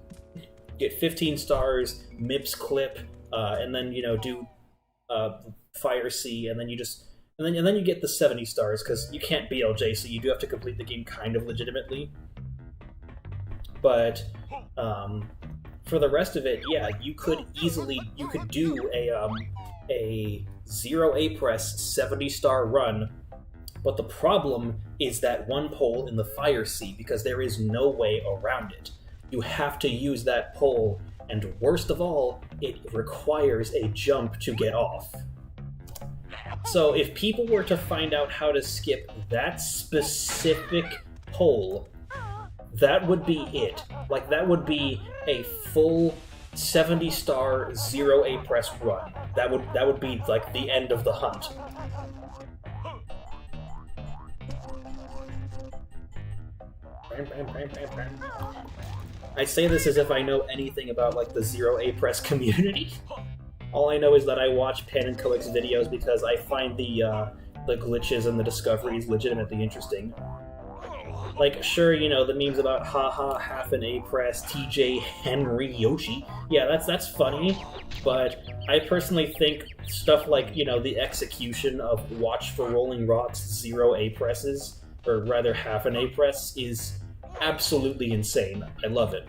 get 15 stars, MIPS Clip, and then, you know, do Fire Sea, and then you get the 70 stars, because you can't BLJ, so you do have to complete the game kind of legitimately. But for the rest of it, yeah, you could do a Zero A-Press 70-star run, but the problem is that one pole in the Fire Sea, because there is no way around it. You have to use that pole, and worst of all, it requires a jump to get off. So if people were to find out how to skip that specific pole, that would be it. Like, that would be a full 70-star Zero A-Press run. That would be, like, the end of the hunt. I say this as if I know anything about, like, the Zero A-Press community. All I know is that I watch Pan and Koek's videos because I find the the glitches and the discoveries legitimately interesting. Like, sure, you know, the memes about haha, half an A press, TJ, Henry, Yoshi. Yeah, that's funny, but I personally think stuff like, you know, the execution of watch for rolling rocks, 0 A presses, or rather half an A press, is absolutely insane. I love it.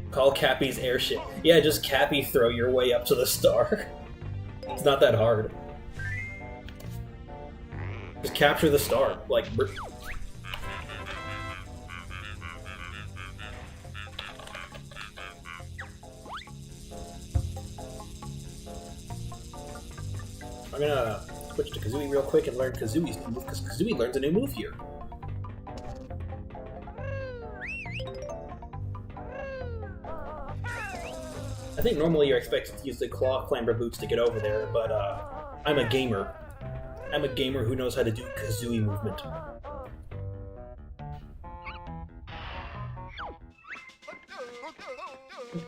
Call Cappy's airship. Yeah, just Cappy throw your way up to the star. It's not that hard. Just capture the star. Like... I'm gonna switch to Kazooie real quick and learn Kazooie's new move, because Kazooie learns a new move here. I think normally you're expected to use the claw clamber boots to get over there, but I'm a gamer. I'm a gamer who knows how to do Kazooie movement.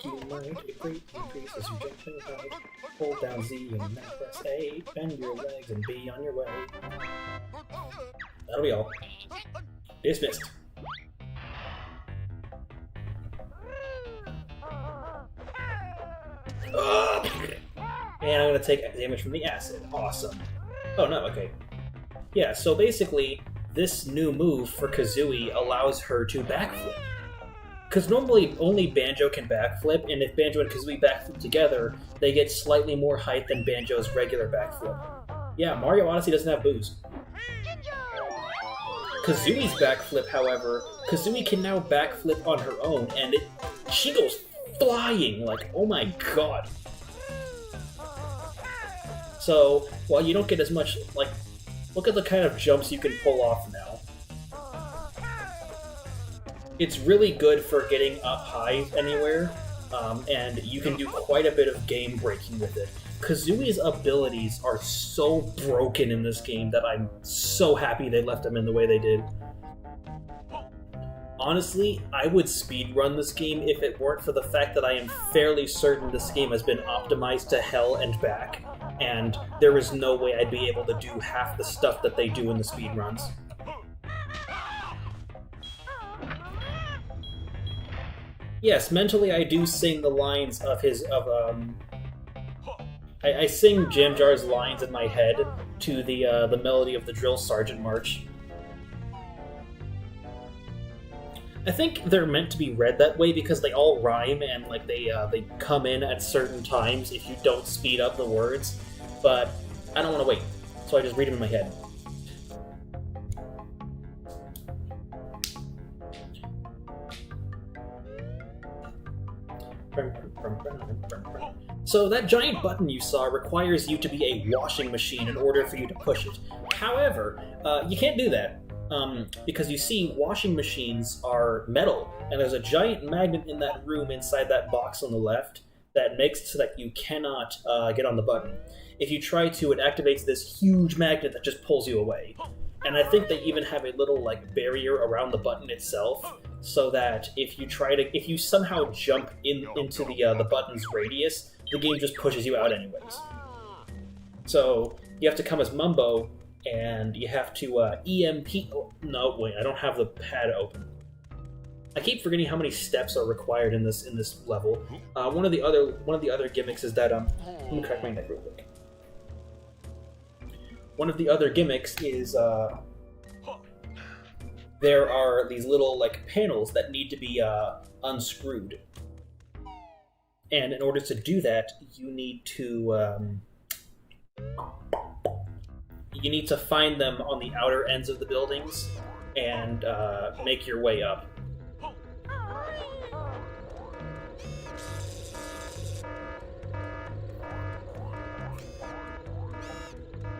You might a great increase as you jump and hide. Hold down Z and now press A. Bend your legs and be on your way. That'll be all. Dismissed. And I'm gonna take damage from the acid. Awesome. Oh no, okay. Yeah, so basically, this new move for Kazooie allows her to backflip. Because normally only Banjo can backflip, and if Banjo and Kazooie backflip together, they get slightly more height than Banjo's regular backflip. Yeah, Mario Odyssey doesn't have booze. Kazooie's backflip, however, Kazooie can now backflip on her own, and she goes flying, like, oh my god. So, while you don't get as much, like, look at the kind of jumps you can pull off now. It's really good for getting up high anywhere, and you can do quite a bit of game breaking with it. Kazooie's abilities are so broken in this game that I'm so happy they left them in the way they did. Honestly, I would speedrun this game if it weren't for the fact that I am fairly certain this game has been optimized to hell and back, and there is no way I'd be able to do half the stuff that they do in the speedruns. Yes, mentally I do sing the lines of I sing Jam Jar's lines in my head to the melody of the Drill Sergeant March. I think they're meant to be read that way because they all rhyme and like they come in at certain times if you don't speed up the words, but I don't want to wait, so I just read them in my head. So that giant button you saw requires you to be a washing machine in order for you to push it. However, you can't do that. Because you see, washing machines are metal, and there's a giant magnet in that room inside that box on the left that makes it so that you cannot get on the button. If you try to, it activates this huge magnet that just pulls you away. And I think they even have a little like barrier around the button itself, so that if you somehow jump into the button's radius, the game just pushes you out anyways. So you have to come as Mumbo, and you have to EMP. Oh, no, wait, I don't have the pad open. I keep forgetting how many steps are required in this level. One of the other gimmicks is that let me crack my neck real quick. One of the other gimmicks is there are these little like panels that need to be unscrewed, and in order to do that, you need to find them on the outer ends of the buildings and make your way up.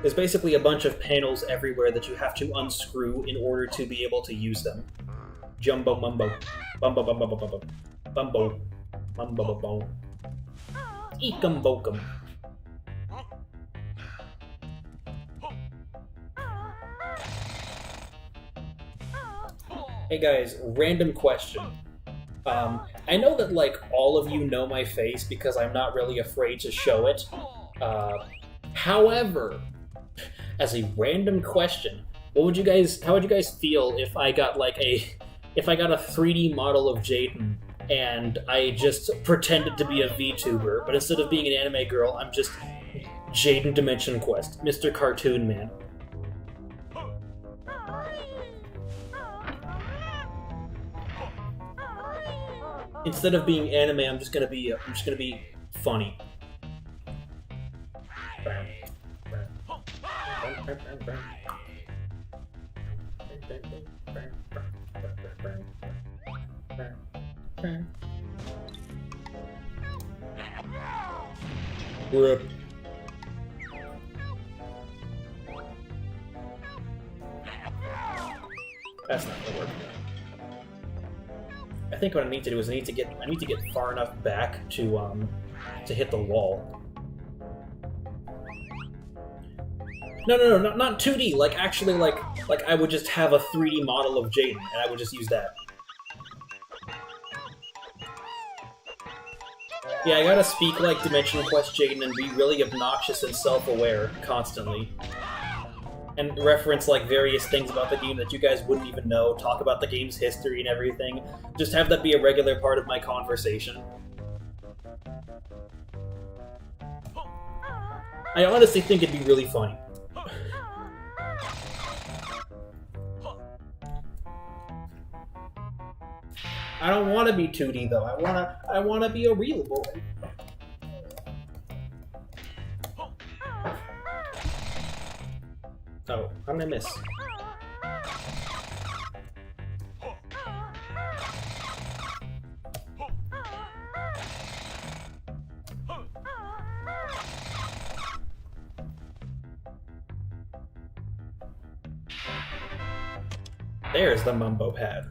There's basically a bunch of panels everywhere that you have to unscrew in order to be able to use them. Jumbo mumbo. Bumbo bumbo bumbo bumbo. Mumbo bumbo. Eekum bokum. Hey guys, random question. I know that like all of you know my face because I'm not really afraid to show it. However, as a random question, how would you guys feel if I got a 3D model of Jaden and I just pretended to be a VTuber, but instead of being an anime girl, I'm just Jaden Dimension Quest, Mr. Cartoon Man. Instead of being anime, I'm just gonna be funny. Rip. That's not gonna work. I think what I need to do is I need to get far enough back to hit the wall. No, not 2D. Like actually, like I would just have a 3D model of Jaden, and I would just use that. Yeah, I gotta speak like Dimension Quest Jaden and be really obnoxious and self-aware constantly. And reference like various things about the game that you guys wouldn't even know, talk about the game's history and everything. Just have that be a regular part of my conversation. I honestly think it'd be really funny. I don't want to be 2D though. I wanna be a real boy. Oh, how did I miss? There's the Mumbo pad.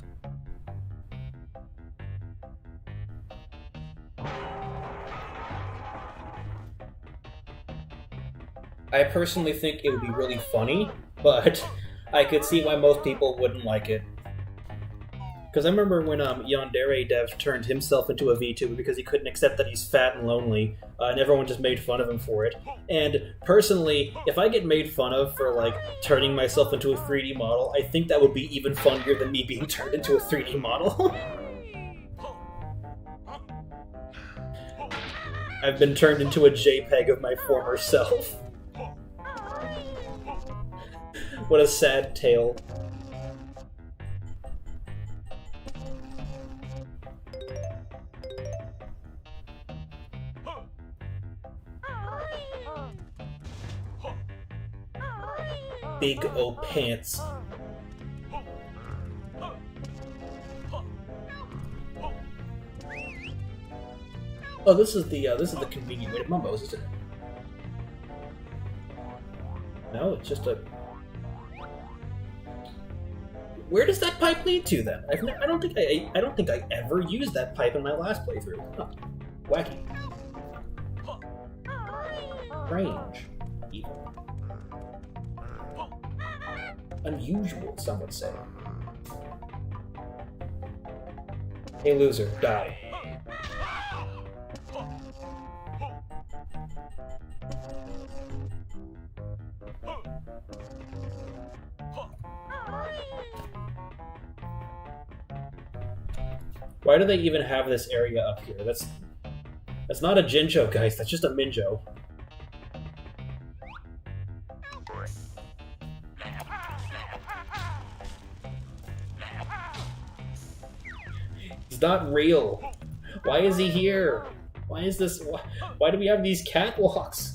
I personally think it would be really funny, but I could see why most people wouldn't like it. Because I remember when Yandere Dev turned himself into a VTuber because he couldn't accept that he's fat and lonely, and everyone just made fun of him for it. And personally, if I get made fun of for like turning myself into a 3D model, I think that would be even funnier than me being turned into a 3D model. I've been turned into a JPEG of my former self. What a sad tale. Big O pants. Oh, this is the convenient way to Mumbo's, isn't it? No, it's just a. Where does that pipe lead to then? I don't think I ever used that pipe in my last playthrough. Huh. Wacky. Strange. Evil. Unusual, some would say. Hey loser, die. Why do they even have this area up here? That's not a Jinjo, guys. That's just a Minjo. He's not real. Why is he here? Why is this? Why do we have these catwalks?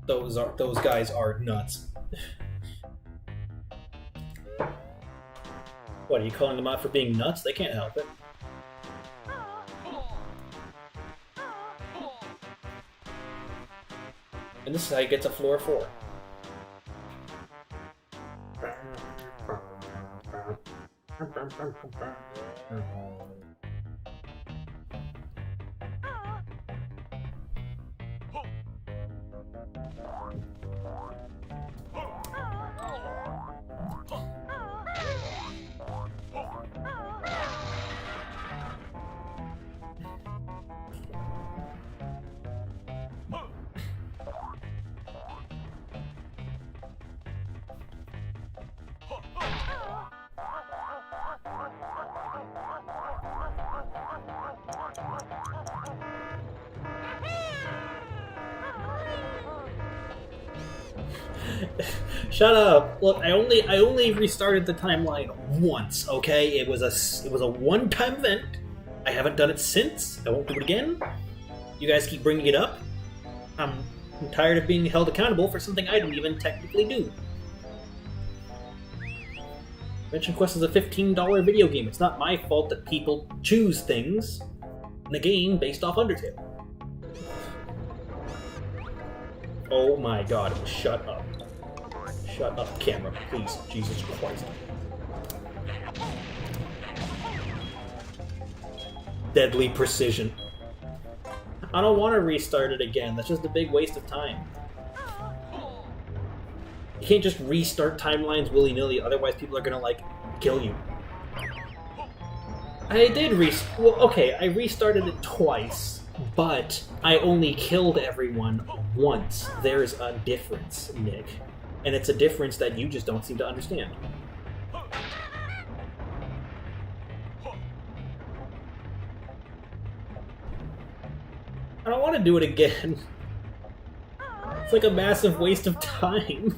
Those guys are nuts. What, are you calling them out for being nuts? They can't help it. And this is how you get to floor 4. Shut up! Look, I only restarted the timeline once. Okay, it was a one-time event. I haven't done it since. I won't do it again. You guys keep bringing it up. I'm tired of being held accountable for something I don't even technically do. Dimension Quest is a $15 video game. It's not my fault that people choose things in a game based off Undertale. Oh my god, shut up. Shut up, camera, please. Jesus Christ. Deadly precision. I don't want to restart it again. That's just a big waste of time. You can't just restart timelines willy-nilly, otherwise people are gonna, like, kill you. I restarted it twice, but I only killed everyone once. There's a difference, Nick. And it's a difference that you just don't seem to understand. I don't want to do it again. It's like a massive waste of time.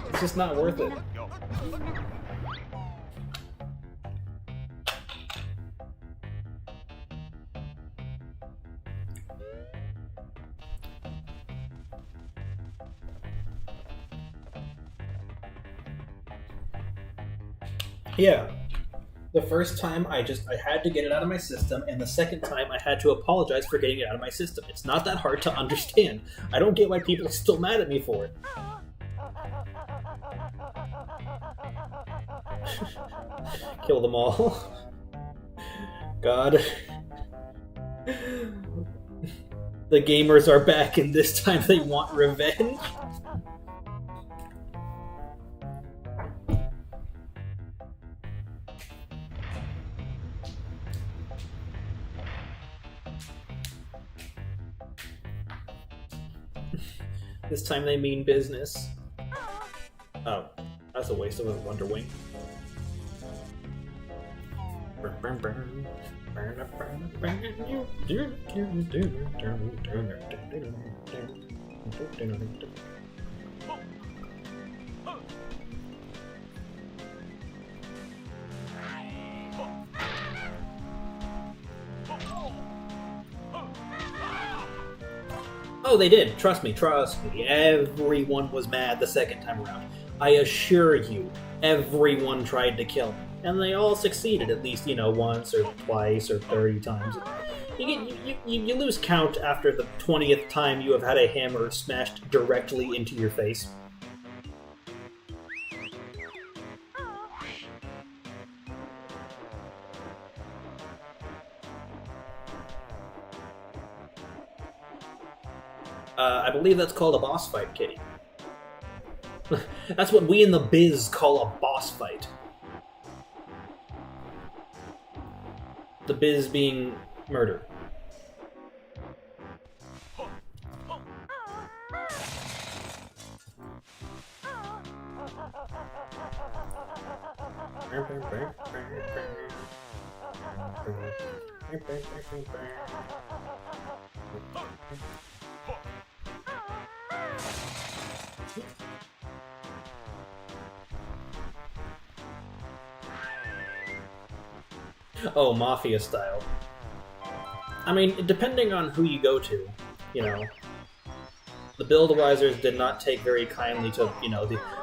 It's just not worth it. Yeah. The first time I had to get it out of my system, and the second time I had to apologize for getting it out of my system. It's not that hard to understand. I don't get why people are still mad at me for it. Kill them all. God. The gamers are back, and this time they want revenge. This time they mean business. Oh, that's a waste of a Wonder Wing. Oh, they did. Trust me. Everyone was mad the second time around. I assure you, everyone tried to kill me. And they all succeeded, at least, once or twice or 30 times. You lose count after the 20th time you have had a hammer smashed directly into your face. I believe that's called a boss fight, Kitty. That's what we in the biz call a boss fight. The biz being murder. Oh, Mafia style. I mean, depending on who you go to, the Build-Wisers did not take very kindly to,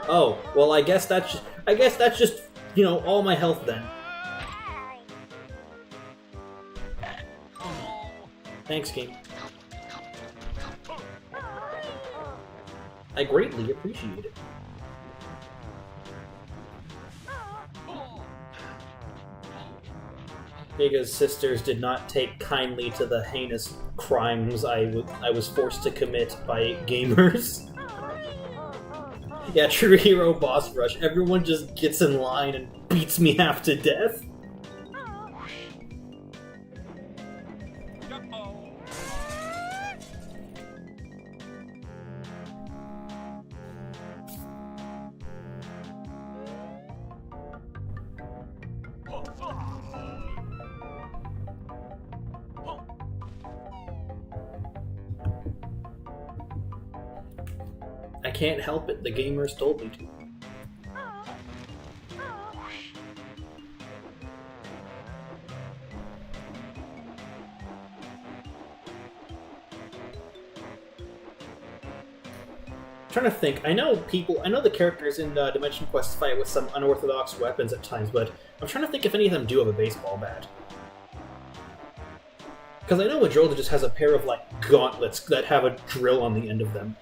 oh, well, I guess that's just, all my health then. Thanks, game. I greatly appreciate it. Vega's sisters did not take kindly to the heinous crimes I was forced to commit by gamers. Yeah, True Hero Boss Rush. Everyone just gets in line and beats me half to death. I can't help it, the gamers told me to. I'm trying to think. I know the characters in Dimension Quest fight with some unorthodox weapons at times, but I'm trying to think if any of them do have a baseball bat. Because I know Majolda just has a pair of, like, gauntlets that have a drill on the end of them.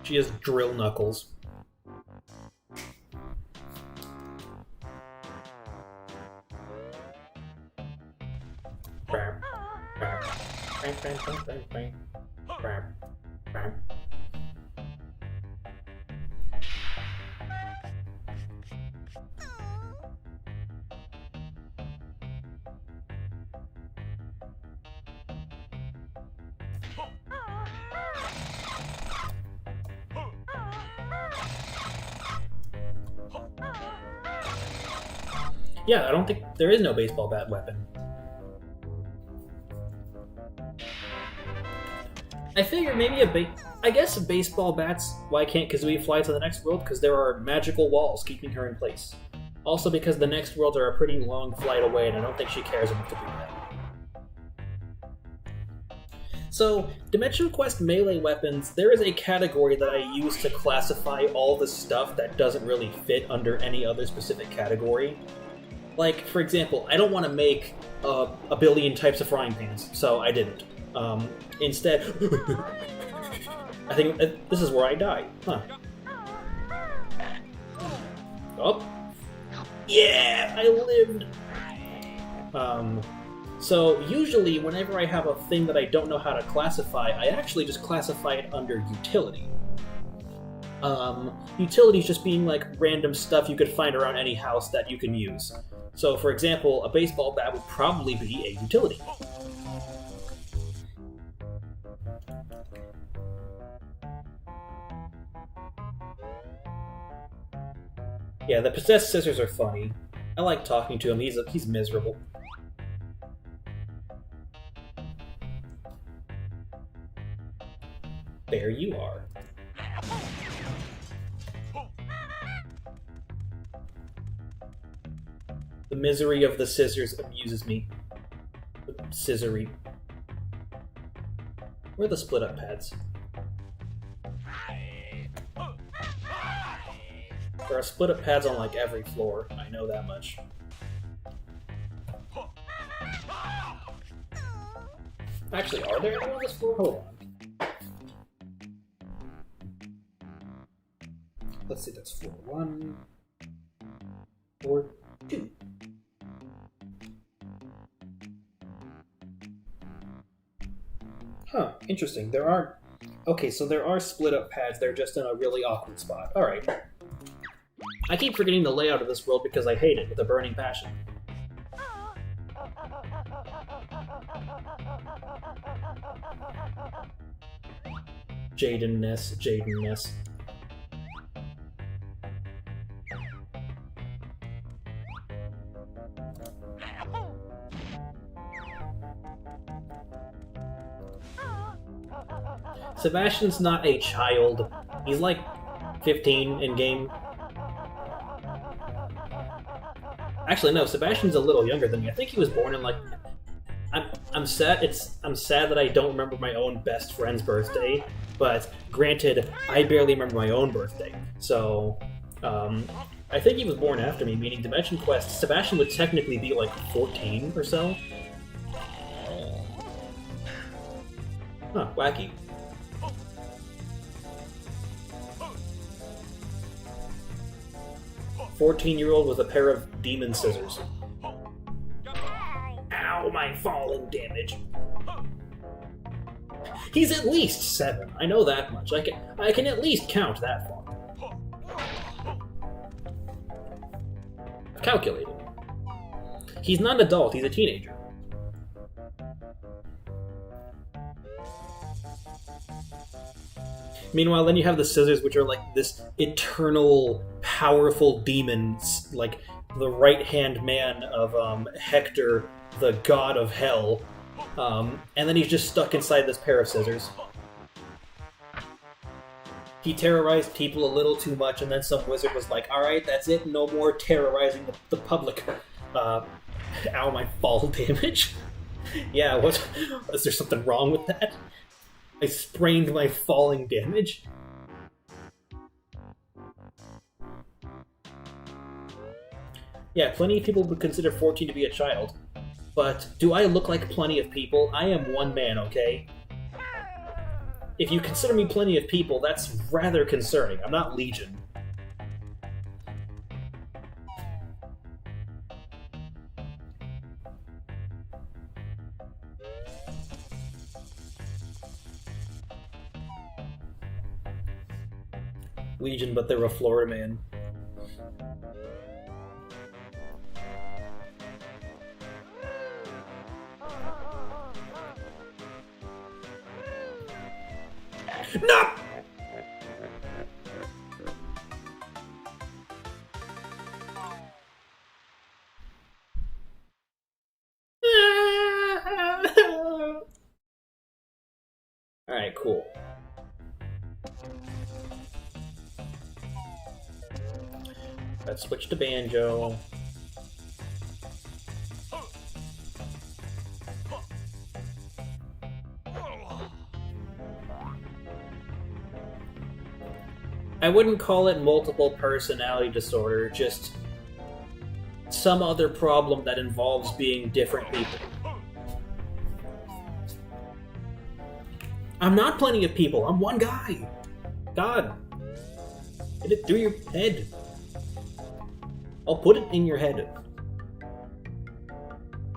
She has drill knuckles. Yeah, I don't think there is no baseball bat weapon. I figure maybe I guess a baseball bat's why can't Kazooie fly to the next world? Because there are magical walls keeping her in place. Also because the next worlds are a pretty long flight away, and I don't think she cares enough to do that. So, Dimension Quest melee weapons, there is a category that I use to classify all the stuff that doesn't really fit under any other specific category. Like, for example, I don't want to make a billion types of frying pans, so I didn't. Instead, I think this is where I die. Huh. Oh. Yeah! I lived! So usually whenever I have a thing that I don't know how to classify, I actually just classify it under utility. Utilities just being like random stuff you could find around any house that you can use. So for example, a baseball bat would probably be a utility. Yeah, the possessed scissors are funny. I like talking to him, he's miserable. There you are. The misery of the scissors amuses me. The scissory. Where are the split-up pads? There are split-up pads on, like, every floor. I know that much. Actually, are there any on this floor? Hold on. Let's see, that's floor 1. Floor 2. Huh, interesting. There are... Okay, so there are split-up pads. They're just in a really awkward spot. Alright. I keep forgetting the layout of this world because I hate it with a burning passion. Jaden-ness, Jaden-ness. Sebastian's not a child. He's like 15 in-game. Actually, no, Sebastian's a little younger than me. I think he was born in like... I'm sad that I don't remember my own best friend's birthday, but granted, I barely remember my own birthday. So, I think he was born after me, meaning Dimension Quest, Sebastian would technically be like 14 or so. Huh, wacky. 14-year-old with a pair of demon scissors. Ow, my falling damage. He's at least 7. I know that much. I can at least count that far. I've calculated. He's not an adult, he's a teenager. Meanwhile, then you have the scissors, which are like this eternal, powerful demon, like the right-hand man of Hector the god of hell, and then he's just stuck inside this pair of scissors. He terrorized people a little too much, and then some wizard was like, alright, that's it, no more terrorizing the public. Ow, my fall damage. Yeah, was there something wrong with that? I sprained my falling damage. Yeah, plenty of people would consider 14 to be a child. But do I look like plenty of people? I am one man, okay? If you consider me plenty of people, that's rather concerning. I'm not Legion. Legion, but they're a Florida man. No! Alright, cool. Let's switch to Banjo. I wouldn't call it multiple personality disorder, just some other problem that involves being different people. I'm not plenty of people, I'm one guy! God. Get it through your head. I'll put it in your head.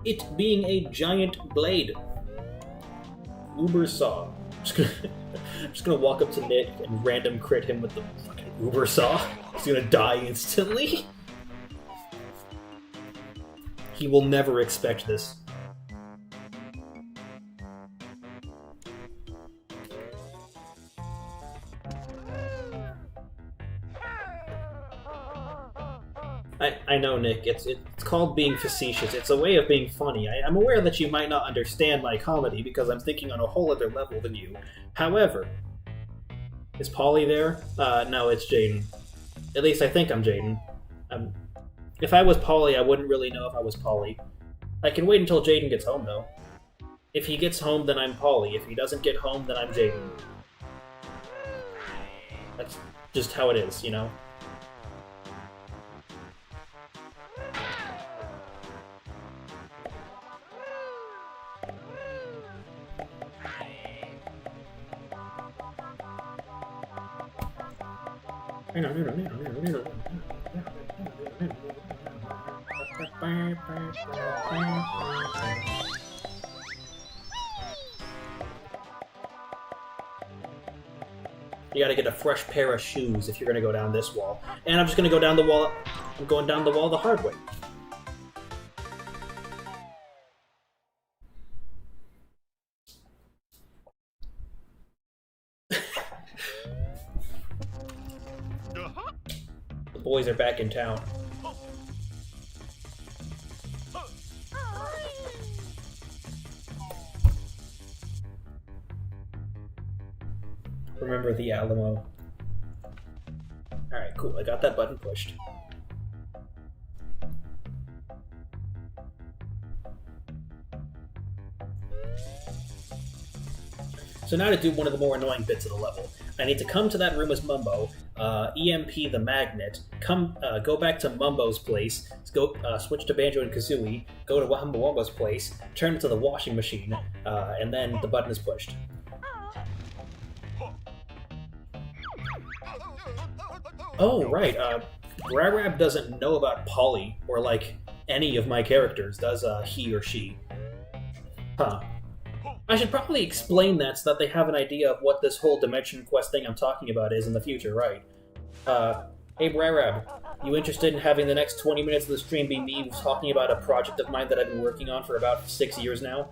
It being a giant blade. Uber saw. I'm just gonna walk up to Nick and random crit him with the fucking Uber saw. He's gonna die instantly. He will never expect this. I know, Nick. It's called being facetious. It's a way of being funny. I'm aware that you might not understand my comedy because I'm thinking on a whole other level than you. However, is Polly there? No, it's Jaden. At least I think I'm Jaden. If I was Polly, I wouldn't really know if I was Polly. I can wait until Jaden gets home, though. If he gets home, then I'm Polly. If he doesn't get home, then I'm Jaden. That's just how it is, you know? You gotta get a fresh pair of shoes if you're gonna go down this wall. And I'm just gonna go down the wall. I'm going down the wall the hard way. The boys are back in town. Remember the Alamo. Alright, cool. I got that button pushed. So now to do one of the more annoying bits of the level. I need to come to that room as Mumbo, EMP the magnet, go back to Mumbo's place, switch to Banjo and Kazooie, go to Wumbo's place, turn to the washing machine, and then the button is pushed. Oh, right, Brarab doesn't know about Polly, or, like, any of my characters, does he or she? Huh. I should probably explain that so that they have an idea of what this whole Dimension Quest thing I'm talking about is in the future, right? Hey Brarab, you interested in having the next 20 minutes of the stream be me talking about a project of mine that I've been working on for about 6 years now?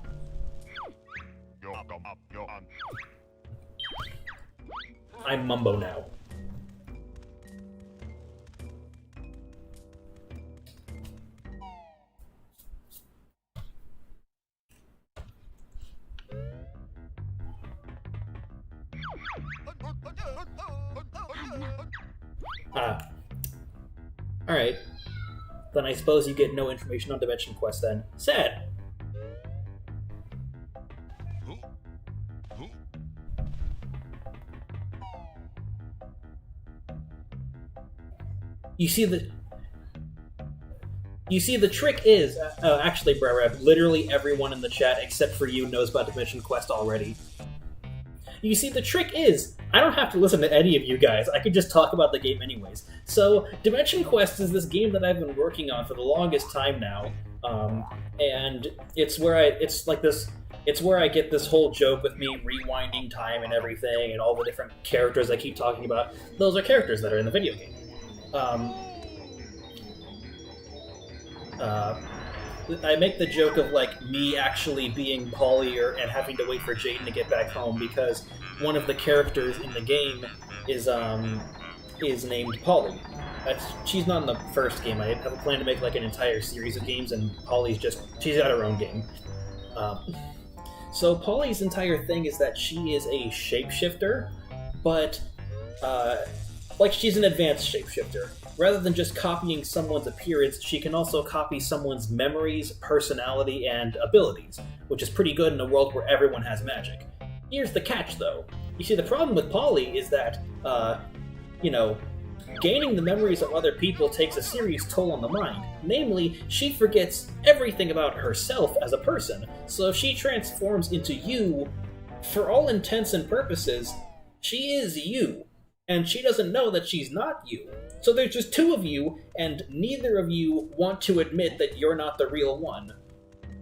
I'm Mumbo now. Ah. Alright. Then I suppose you get no information on Dimension Quest then. Sad. You see the trick is actually, Brarab, literally everyone in the chat except for you knows about Dimension Quest already. You see, the trick is, I don't have to listen to any of you guys. I could just talk about the game anyways. So, Dimension Quest is this game that I've been working on for the longest time now, and it's where I get this whole joke with me rewinding time and everything, and all the different characters I keep talking about. Those are characters that are in the video game. I make the joke of like me actually being Polly and having to wait for Jaden to get back home because one of the characters in the game is named Polly. She's not in the first game. I have a plan to make like an entire series of games, and she's got her own game. So Polly's entire thing is that she is a shapeshifter, but like she's an advanced shapeshifter. Rather than just copying someone's appearance, she can also copy someone's memories, personality, and abilities, which is pretty good in a world where everyone has magic. Here's the catch, though. You see, the problem with Polly is that, gaining the memories of other people takes a serious toll on the mind. Namely, she forgets everything about herself as a person, so if she transforms into you, for all intents and purposes, she is you, and she doesn't know that she's not you. So there's just two of you, and neither of you want to admit that you're not the real one.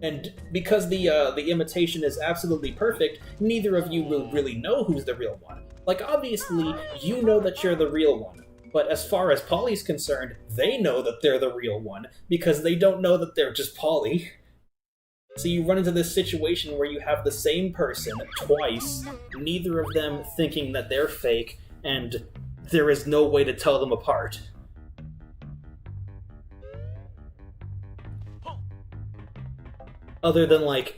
And because the imitation is absolutely perfect, neither of you will really know who's the real one. Like, obviously, you know that you're the real one. But as far as Polly's concerned, they know that they're the real one, because they don't know that they're just Polly. So you run into this situation where you have the same person twice, neither of them thinking that they're fake, and there is no way to tell them apart. Other than, like,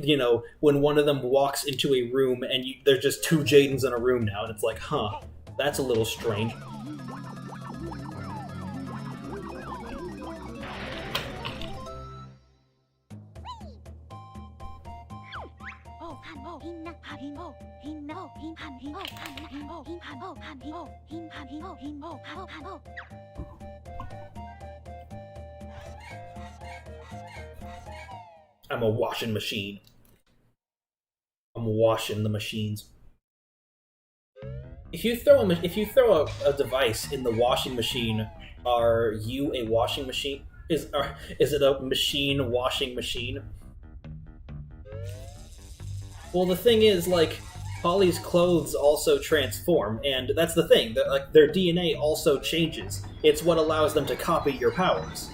when one of them walks into a room and there's just two Jadens in a room now, and it's like, huh, that's a little strange. I'm a washing machine. I'm washing the machines. If you throw a device in the washing machine, are you a washing machine? Is it a machine washing machine? Well, the thing is, like, Polly's clothes also transform, and that's the thing. Their DNA also changes. It's what allows them to copy your powers.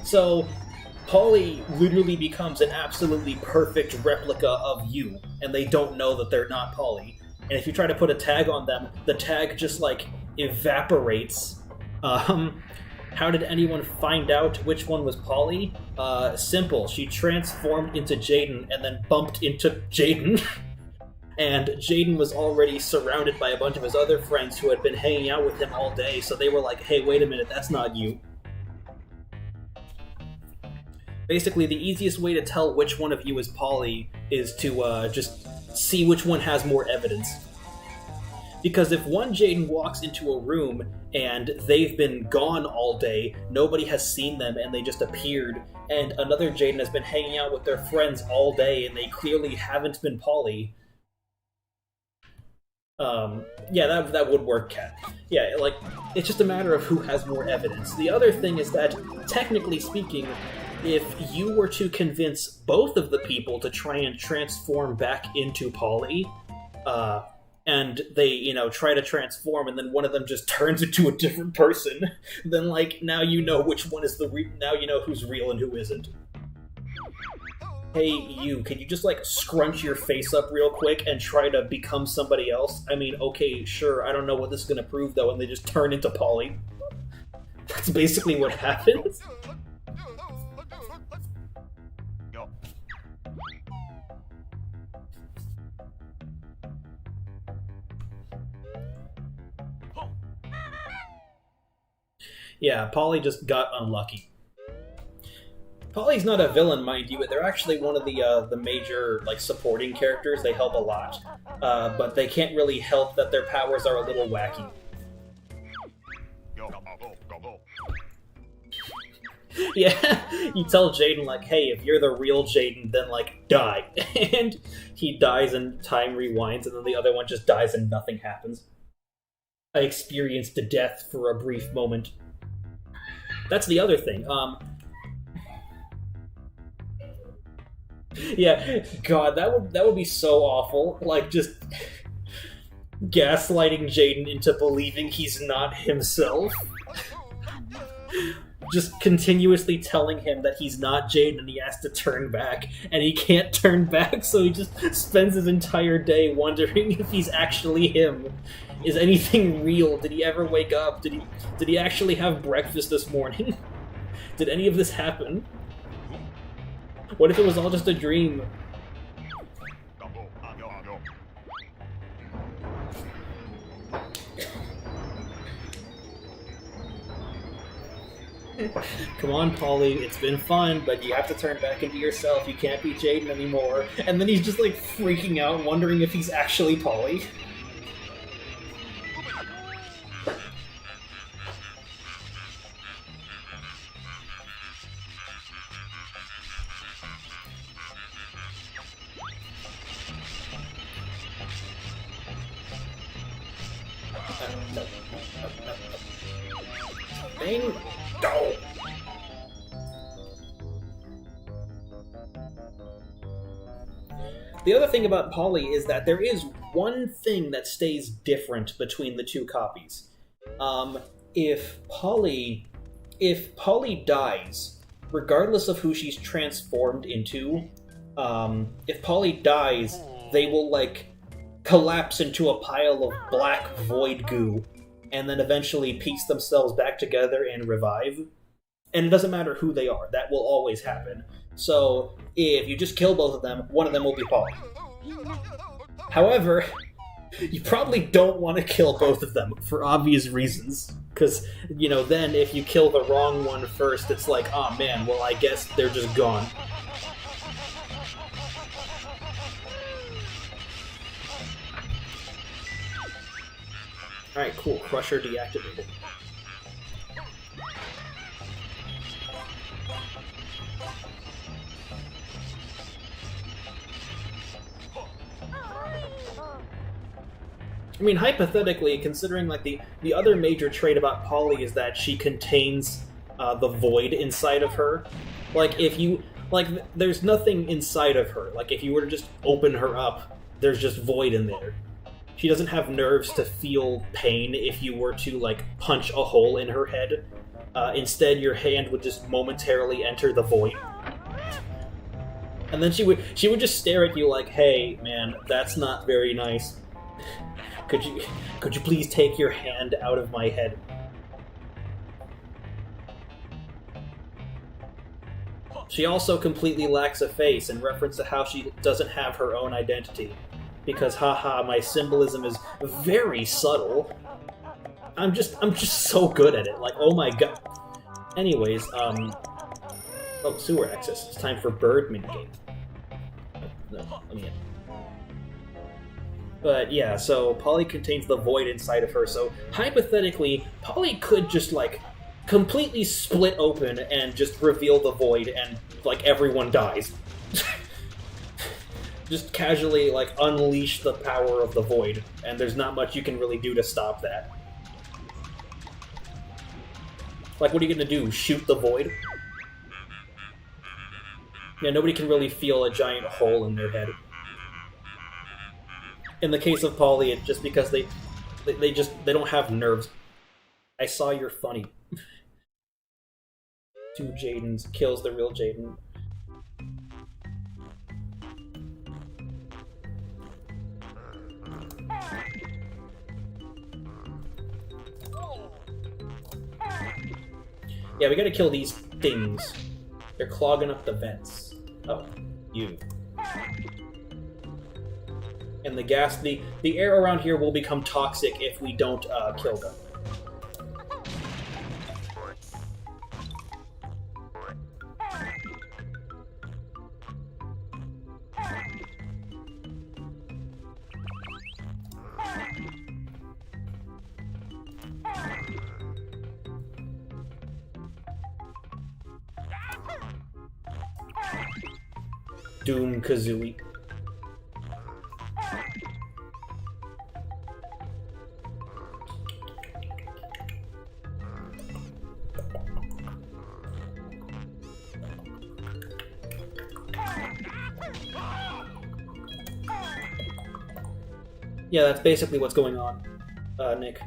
So Polly literally becomes an absolutely perfect replica of you, and they don't know that they're not Polly. And if you try to put a tag on them, the tag just, like, evaporates. How did anyone find out which one was Polly? Simple. She transformed into Jaden and then bumped into Jaden. And Jaden was already surrounded by a bunch of his other friends who had been hanging out with him all day, so they were like, hey, wait a minute, that's not you. Basically, the easiest way to tell which one of you is Polly is to just see which one has more evidence. Because if one Jaden walks into a room and they've been gone all day, nobody has seen them and they just appeared, and another Jaden has been hanging out with their friends all day and they clearly haven't been Polly, yeah, that would work, Kat. Yeah, like, it's just a matter of who has more evidence. The other thing is that, technically speaking, if you were to convince both of the people to try and transform back into Polly, and they, try to transform, and then one of them just turns into a different person, then, like, now you know which one is now you know who's real and who isn't. Hey, you, can you just, like, scrunch your face up real quick and try to become somebody else? I mean, okay, sure, I don't know what this is gonna prove, though, and they just turn into Polly. That's basically what happens. Yeah, Polly just got unlucky. Polly's not a villain, mind you, but they're actually one of the major like supporting characters. They help a lot, but they can't really help that their powers are a little wacky. Yeah, you tell Jaden like, "Hey, if you're the real Jaden, then like die," and he dies and time rewinds, and then the other one just dies and nothing happens. I experienced death for a brief moment. That's the other thing. Yeah, God, that would be so awful. Like, just gaslighting Jaden into believing he's not himself. Just continuously telling him that he's not Jaden and he has to turn back, and he can't turn back, so he just spends his entire day wondering if he's actually him. Is anything real? Did he ever wake up? Did he actually have breakfast this morning? Did any of this happen? What if it was all just a dream? Come on, Polly, it's been fun, but you have to turn back into yourself. You can't be Jaden anymore. And then he's just like freaking out, wondering if he's actually Polly. Go! The other thing about Polly is that there is one thing that stays different between the two copies. If Polly dies, regardless of who she's transformed into, if Polly dies, they will like collapse into a pile of black void goo, and then eventually piece themselves back together and revive. And it doesn't matter who they are, that will always happen. So, if you just kill both of them, one of them will be Polly. However, you probably don't want to kill both of them, for obvious reasons. Because, you know, then if you kill the wrong one first, it's like, oh man, well I guess they're just gone. Alright, cool. Crusher deactivated. I mean, hypothetically, considering like the other major trait about Polly is that she contains the void inside of her. Like, if you... Like, there's nothing inside of her. Like, if you were to just open her up, there's just void in there. She doesn't have nerves to feel pain if you were to, like, punch a hole in her head. Instead, your hand would just momentarily enter the void. And then she would just stare at you like, hey, man, that's not very nice. Could you please take your hand out of my head? She also completely lacks a face, in reference to how she doesn't have her own identity. Because, haha, my symbolism is very subtle. I'm just so good at it. Like, oh my god. Anyways, oh, sewer access. It's time for bird minigame. No, let me in. But yeah, so Polly contains the void inside of her, so hypothetically, Polly could just, like, completely split open and just reveal the void and, like, everyone dies. Just casually, like, unleash the power of the void, and there's not much you can really do to stop that. Like, what are you gonna do? Shoot the void? Yeah, nobody can really feel a giant hole in their head. In the case of Polly, it's just because they don't have nerves. I saw you're funny. Two Jadens kills the real Jaden. Yeah, we gotta kill these things. They're clogging up the vents. Oh, you. And the gas, the air around here will become toxic if we don't kill them. Doom Kazooie. Yeah, that's basically what's going on, Nick.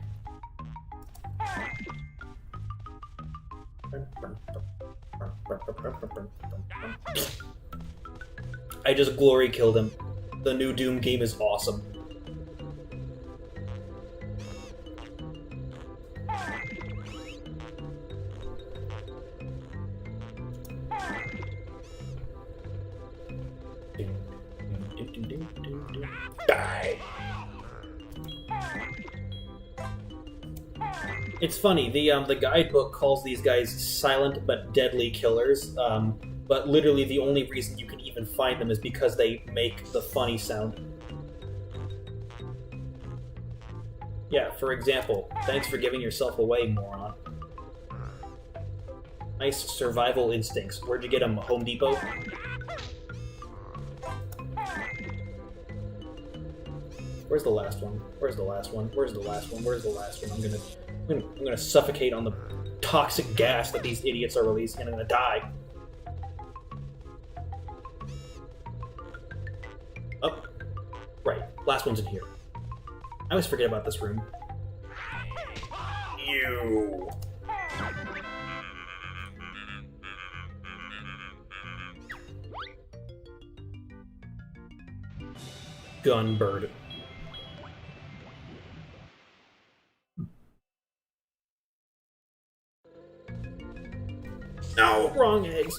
I just glory killed him. The new Doom game is awesome. Die! It's funny, the guidebook calls these guys silent but deadly killers, but literally the only reason you can even find them is because they make the funny sound. Yeah, for example, thanks for giving yourself away, moron. Nice survival instincts. Where'd you get them, Home Depot? Where's the last one? Where's the last one? Where's the last one? Where's the last one? I'm gonna suffocate on the toxic gas that these idiots are releasing, and I'm gonna die. Oh, right. Last one's in here. I always forget about this room. You. Gunbird. No, wrong eggs.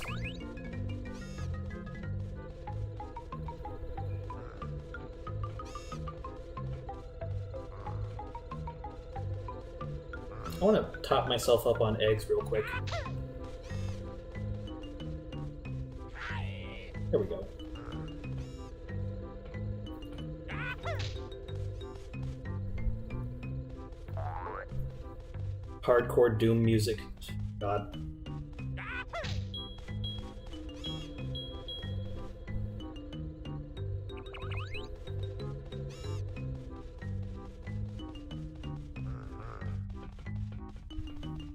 I want to top myself up on eggs real quick. There we go. Hardcore Doom music. God.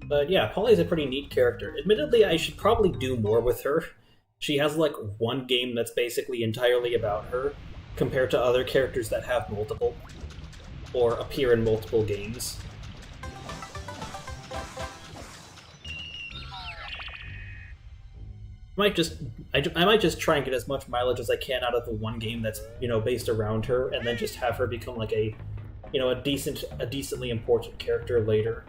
But yeah, Polly's a pretty neat character. Admittedly, I should probably do more with her. She has like one game that's basically entirely about her, compared to other characters that have multiple, or appear in multiple games. I might just try and get as much mileage as I can out of the one game that's, you know, based around her, and then just have her become like a, you know, a decently important character later,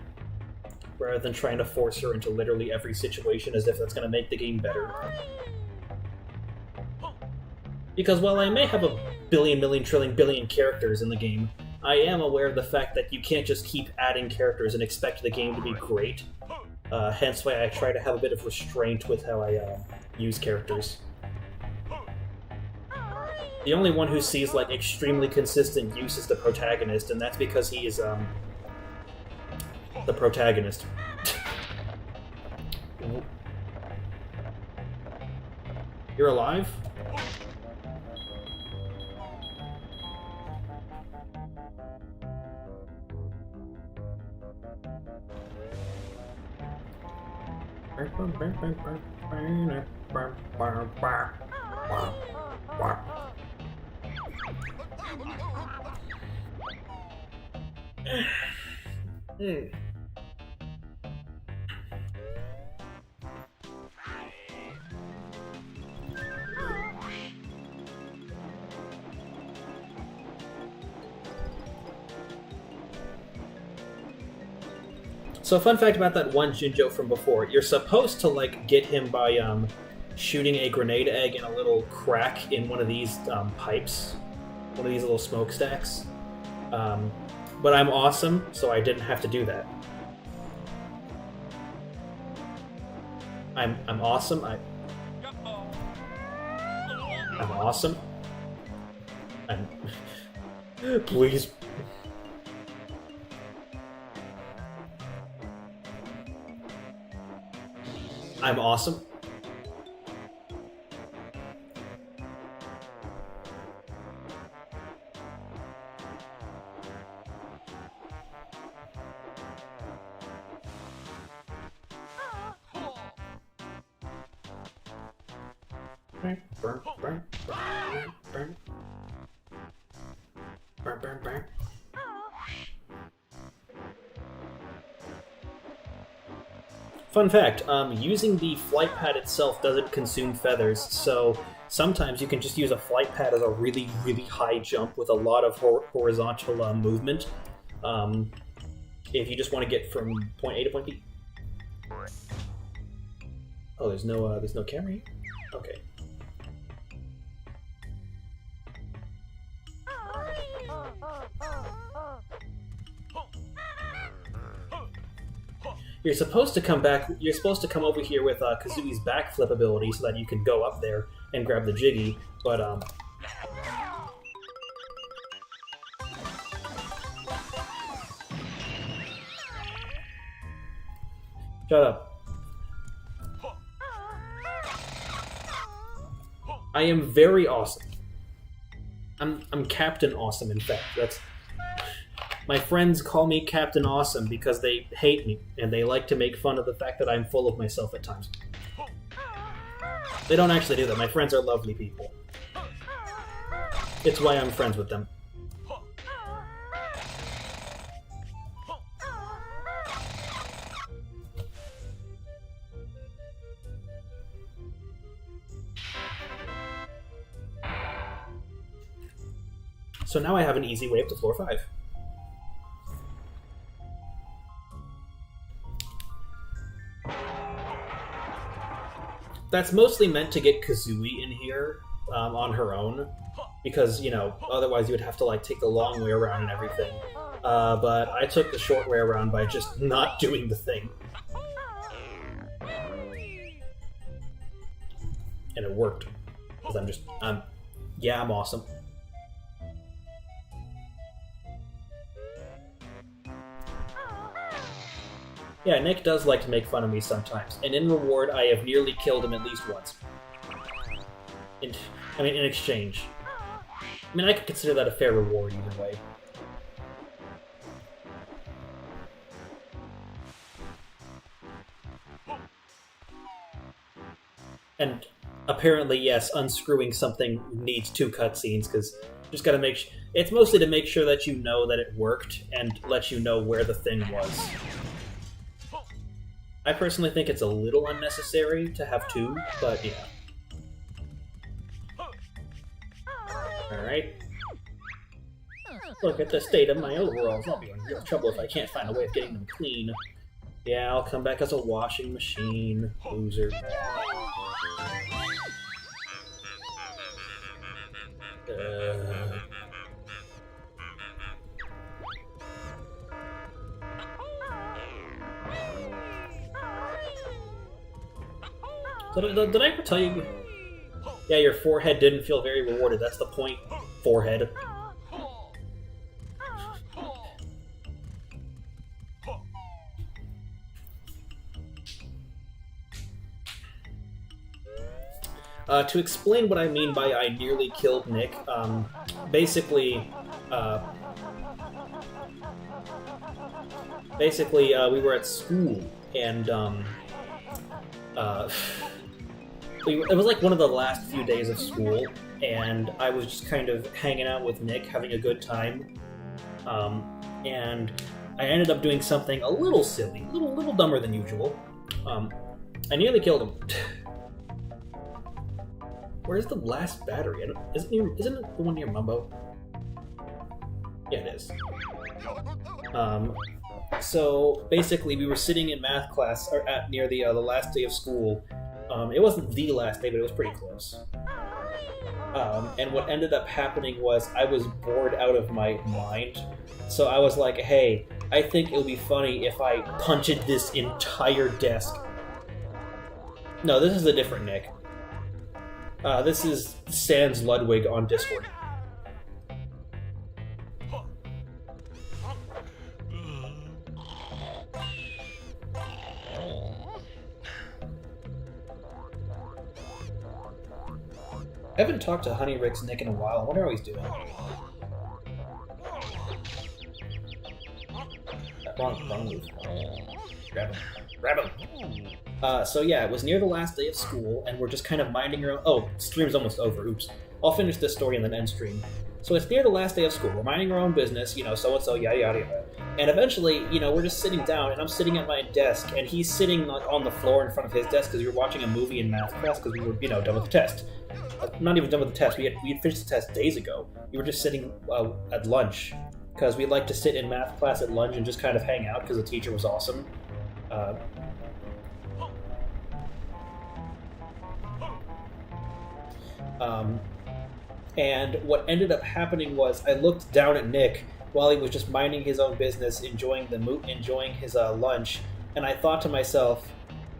rather than trying to force her into literally every situation as if that's going to make the game better. Because while I may have a billion, million, trillion, billion characters in the game, I am aware of the fact that you can't just keep adding characters and expect the game to be great. Hence why I try to have a bit of restraint with how I use characters. The only one who sees like extremely consistent use is the protagonist, and that's because he is the protagonist. You're alive? So, fun fact about that one Jinjo from before, you're supposed to, like, get him by, shooting a grenade egg in a little crack in one of these, pipes. One of these little smokestacks. But I'm awesome, so I didn't have to do that. I'm awesome, I'm awesome. Please. I'm awesome. Burn, burn, burn, burn, burn, burn, burn. Fun fact, using the flight pad itself doesn't consume feathers, so sometimes you can just use a flight pad as a really, really high jump with a lot of horizontal movement. If you just want to get from point A to point B. Oh, there's no camera here? Okay. You're supposed to come back. You're supposed to come over here with Kazooie's backflip ability so that you can go up there and grab the Jiggy. But shut up. I am very awesome. I'm Captain Awesome. In fact, that's. My friends call me Captain Awesome because they hate me, and they like to make fun of the fact that I'm full of myself at times. They don't actually do that. My friends are lovely people. It's why I'm friends with them. So now I have an easy way up to floor 5. That's mostly meant to get Kazooie in here on her own, because, you know, otherwise you would have to, like, take the long way around and everything. But I took the short way around by just not doing the thing. And it worked. Because I'm awesome. Yeah, Nick does like to make fun of me sometimes, and in reward, I have nearly killed him at least once. In exchange. I mean, I could consider that a fair reward either way. And apparently, yes, unscrewing something needs 2 cutscenes, because just gotta make it's mostly to make sure that you know that it worked, and let you know where the thing was. I personally think it's a little unnecessary to have 2, but yeah. Alright. Look at the state of my overalls. I'll be in real trouble if I can't find a way of getting them clean. Yeah, I'll come back as a washing machine. Loser. Did I ever tell you? Yeah, your forehead didn't feel very rewarded. That's the point. Forehead. To explain what I mean by I nearly killed Nick, basically, we were at school, and, it was like one of the last few days of school, and I was just kind of hanging out with Nick, having a good time, and I ended up doing something a little silly, a little dumber than usual. I nearly killed him. Where's the last battery? Isn't it the one near Mumbo? Yeah, it is. So basically, we were sitting in math class near the last day of school. It wasn't the last day, but it was pretty close. And what ended up happening was I was bored out of my mind. So I was like, hey, I think it would be funny if I punched this entire desk. No, this is a different Nick. This is Sans Ludwig on Discord. I haven't talked to Honey Rick's Nick in a while. I wonder how he's doing. Wrong move. Grab him. Grab him! So yeah, it was near the last day of school, and we're just kind of minding our own. Oh, stream's almost over. Oops. I'll finish this story and then end stream. So it's near the last day of school. We're minding our own business, so and so, yada yada yada. And eventually, we're just sitting down, and I'm sitting at my desk, and he's sitting like on the floor in front of his desk because we were watching a movie in math class because we were, done with the test. Not even done with the test. We had finished the test days ago. We were just sitting at lunch because we like to sit in math class at lunch and just kind of hang out because the teacher was awesome. And what ended up happening was I looked down at Nick while he was just minding his own business, enjoying his lunch, and I thought to myself,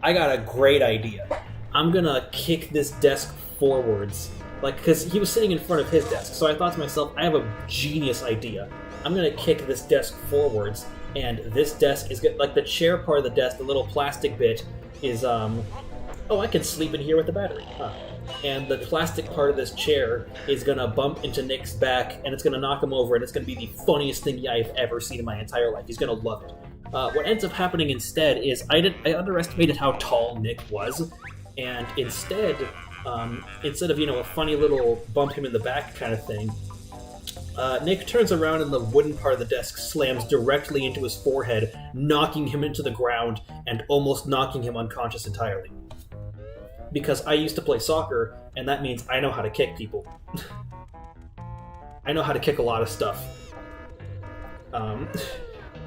I got a great idea. I'm gonna kick this desk forwards, because he was sitting in front of his desk. So I thought to myself, I have a genius idea. I'm gonna kick this desk forwards, and this desk is good. Like the chair part of the desk, the little plastic bit is oh, I can sleep in here with the battery. Huh. And the plastic part of this chair is gonna bump into Nick's back, and it's gonna knock him over, and it's gonna be the funniest thing I've ever seen in my entire life. He's gonna love it. What ends up happening instead is I underestimated how tall Nick was, and instead of a funny little bump him in the back kind of thing, Nick turns around and the wooden part of the desk slams directly into his forehead, knocking him into the ground and almost knocking him unconscious entirely. Because I used to play soccer, and that means I know how to kick people. I know how to kick a lot of stuff.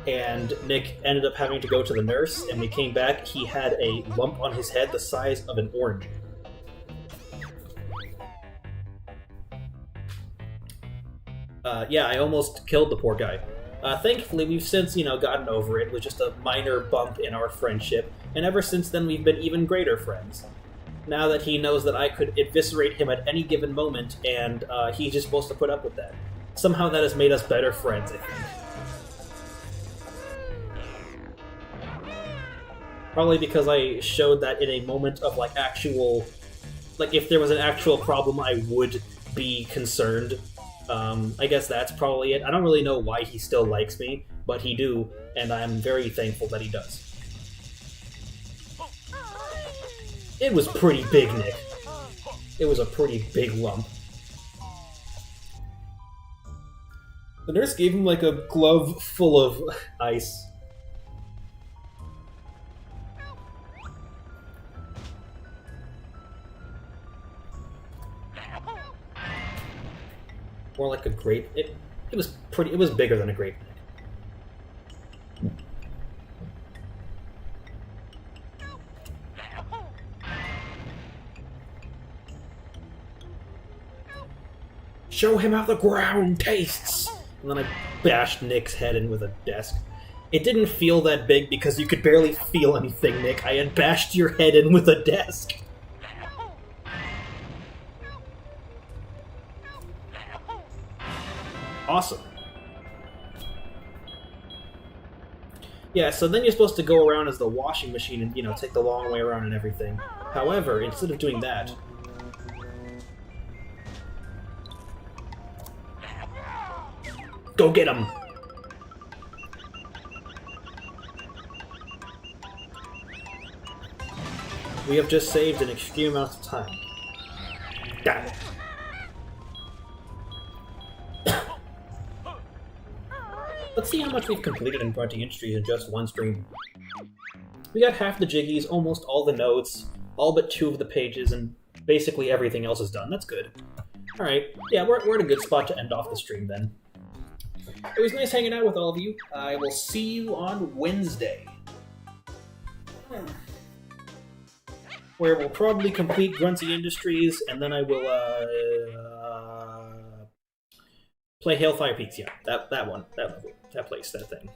And Nick ended up having to go to the nurse, and when he came back, he had a lump on his head the size of an orange. Yeah, I almost killed the poor guy. Thankfully, we've since, gotten over it. It was just a minor bump in our friendship, and ever since then we've been even greater friends. Now that he knows that I could eviscerate him at any given moment, and he's just supposed to put up with that. Somehow that has made us better friends, I think. Probably because I showed that in a moment of, if there was an actual problem, I would be concerned. I guess that's probably it. I don't really know why he still likes me, but he do, and I'm very thankful that he does. It was pretty big, Nick. It was a pretty big lump. The nurse gave him a glove full of ice. More like a grape. It was bigger than a grape. Show him how the ground tastes! And then I bashed Nick's head in with a desk. It didn't feel that big because you could barely feel anything, Nick. I had bashed your head in with a desk. Awesome. Yeah, so then you're supposed to go around as the washing machine and, take the long way around and everything. However, instead of doing that... Go get him! We have just saved an extreme amount of time. Got it. Let's see how much we've completed in Grunty Industries in just one stream. We got half the jiggies, almost all the notes, all but 2 of the pages, and basically everything else is done. That's good. Alright, yeah, we're at a good spot to end off the stream then. It was nice hanging out with all of you. I will see you on Wednesday. Where we'll probably complete Grunty Industries, and then I will, play Hailfire Peaks, yeah. That one. That level. That place. That thing.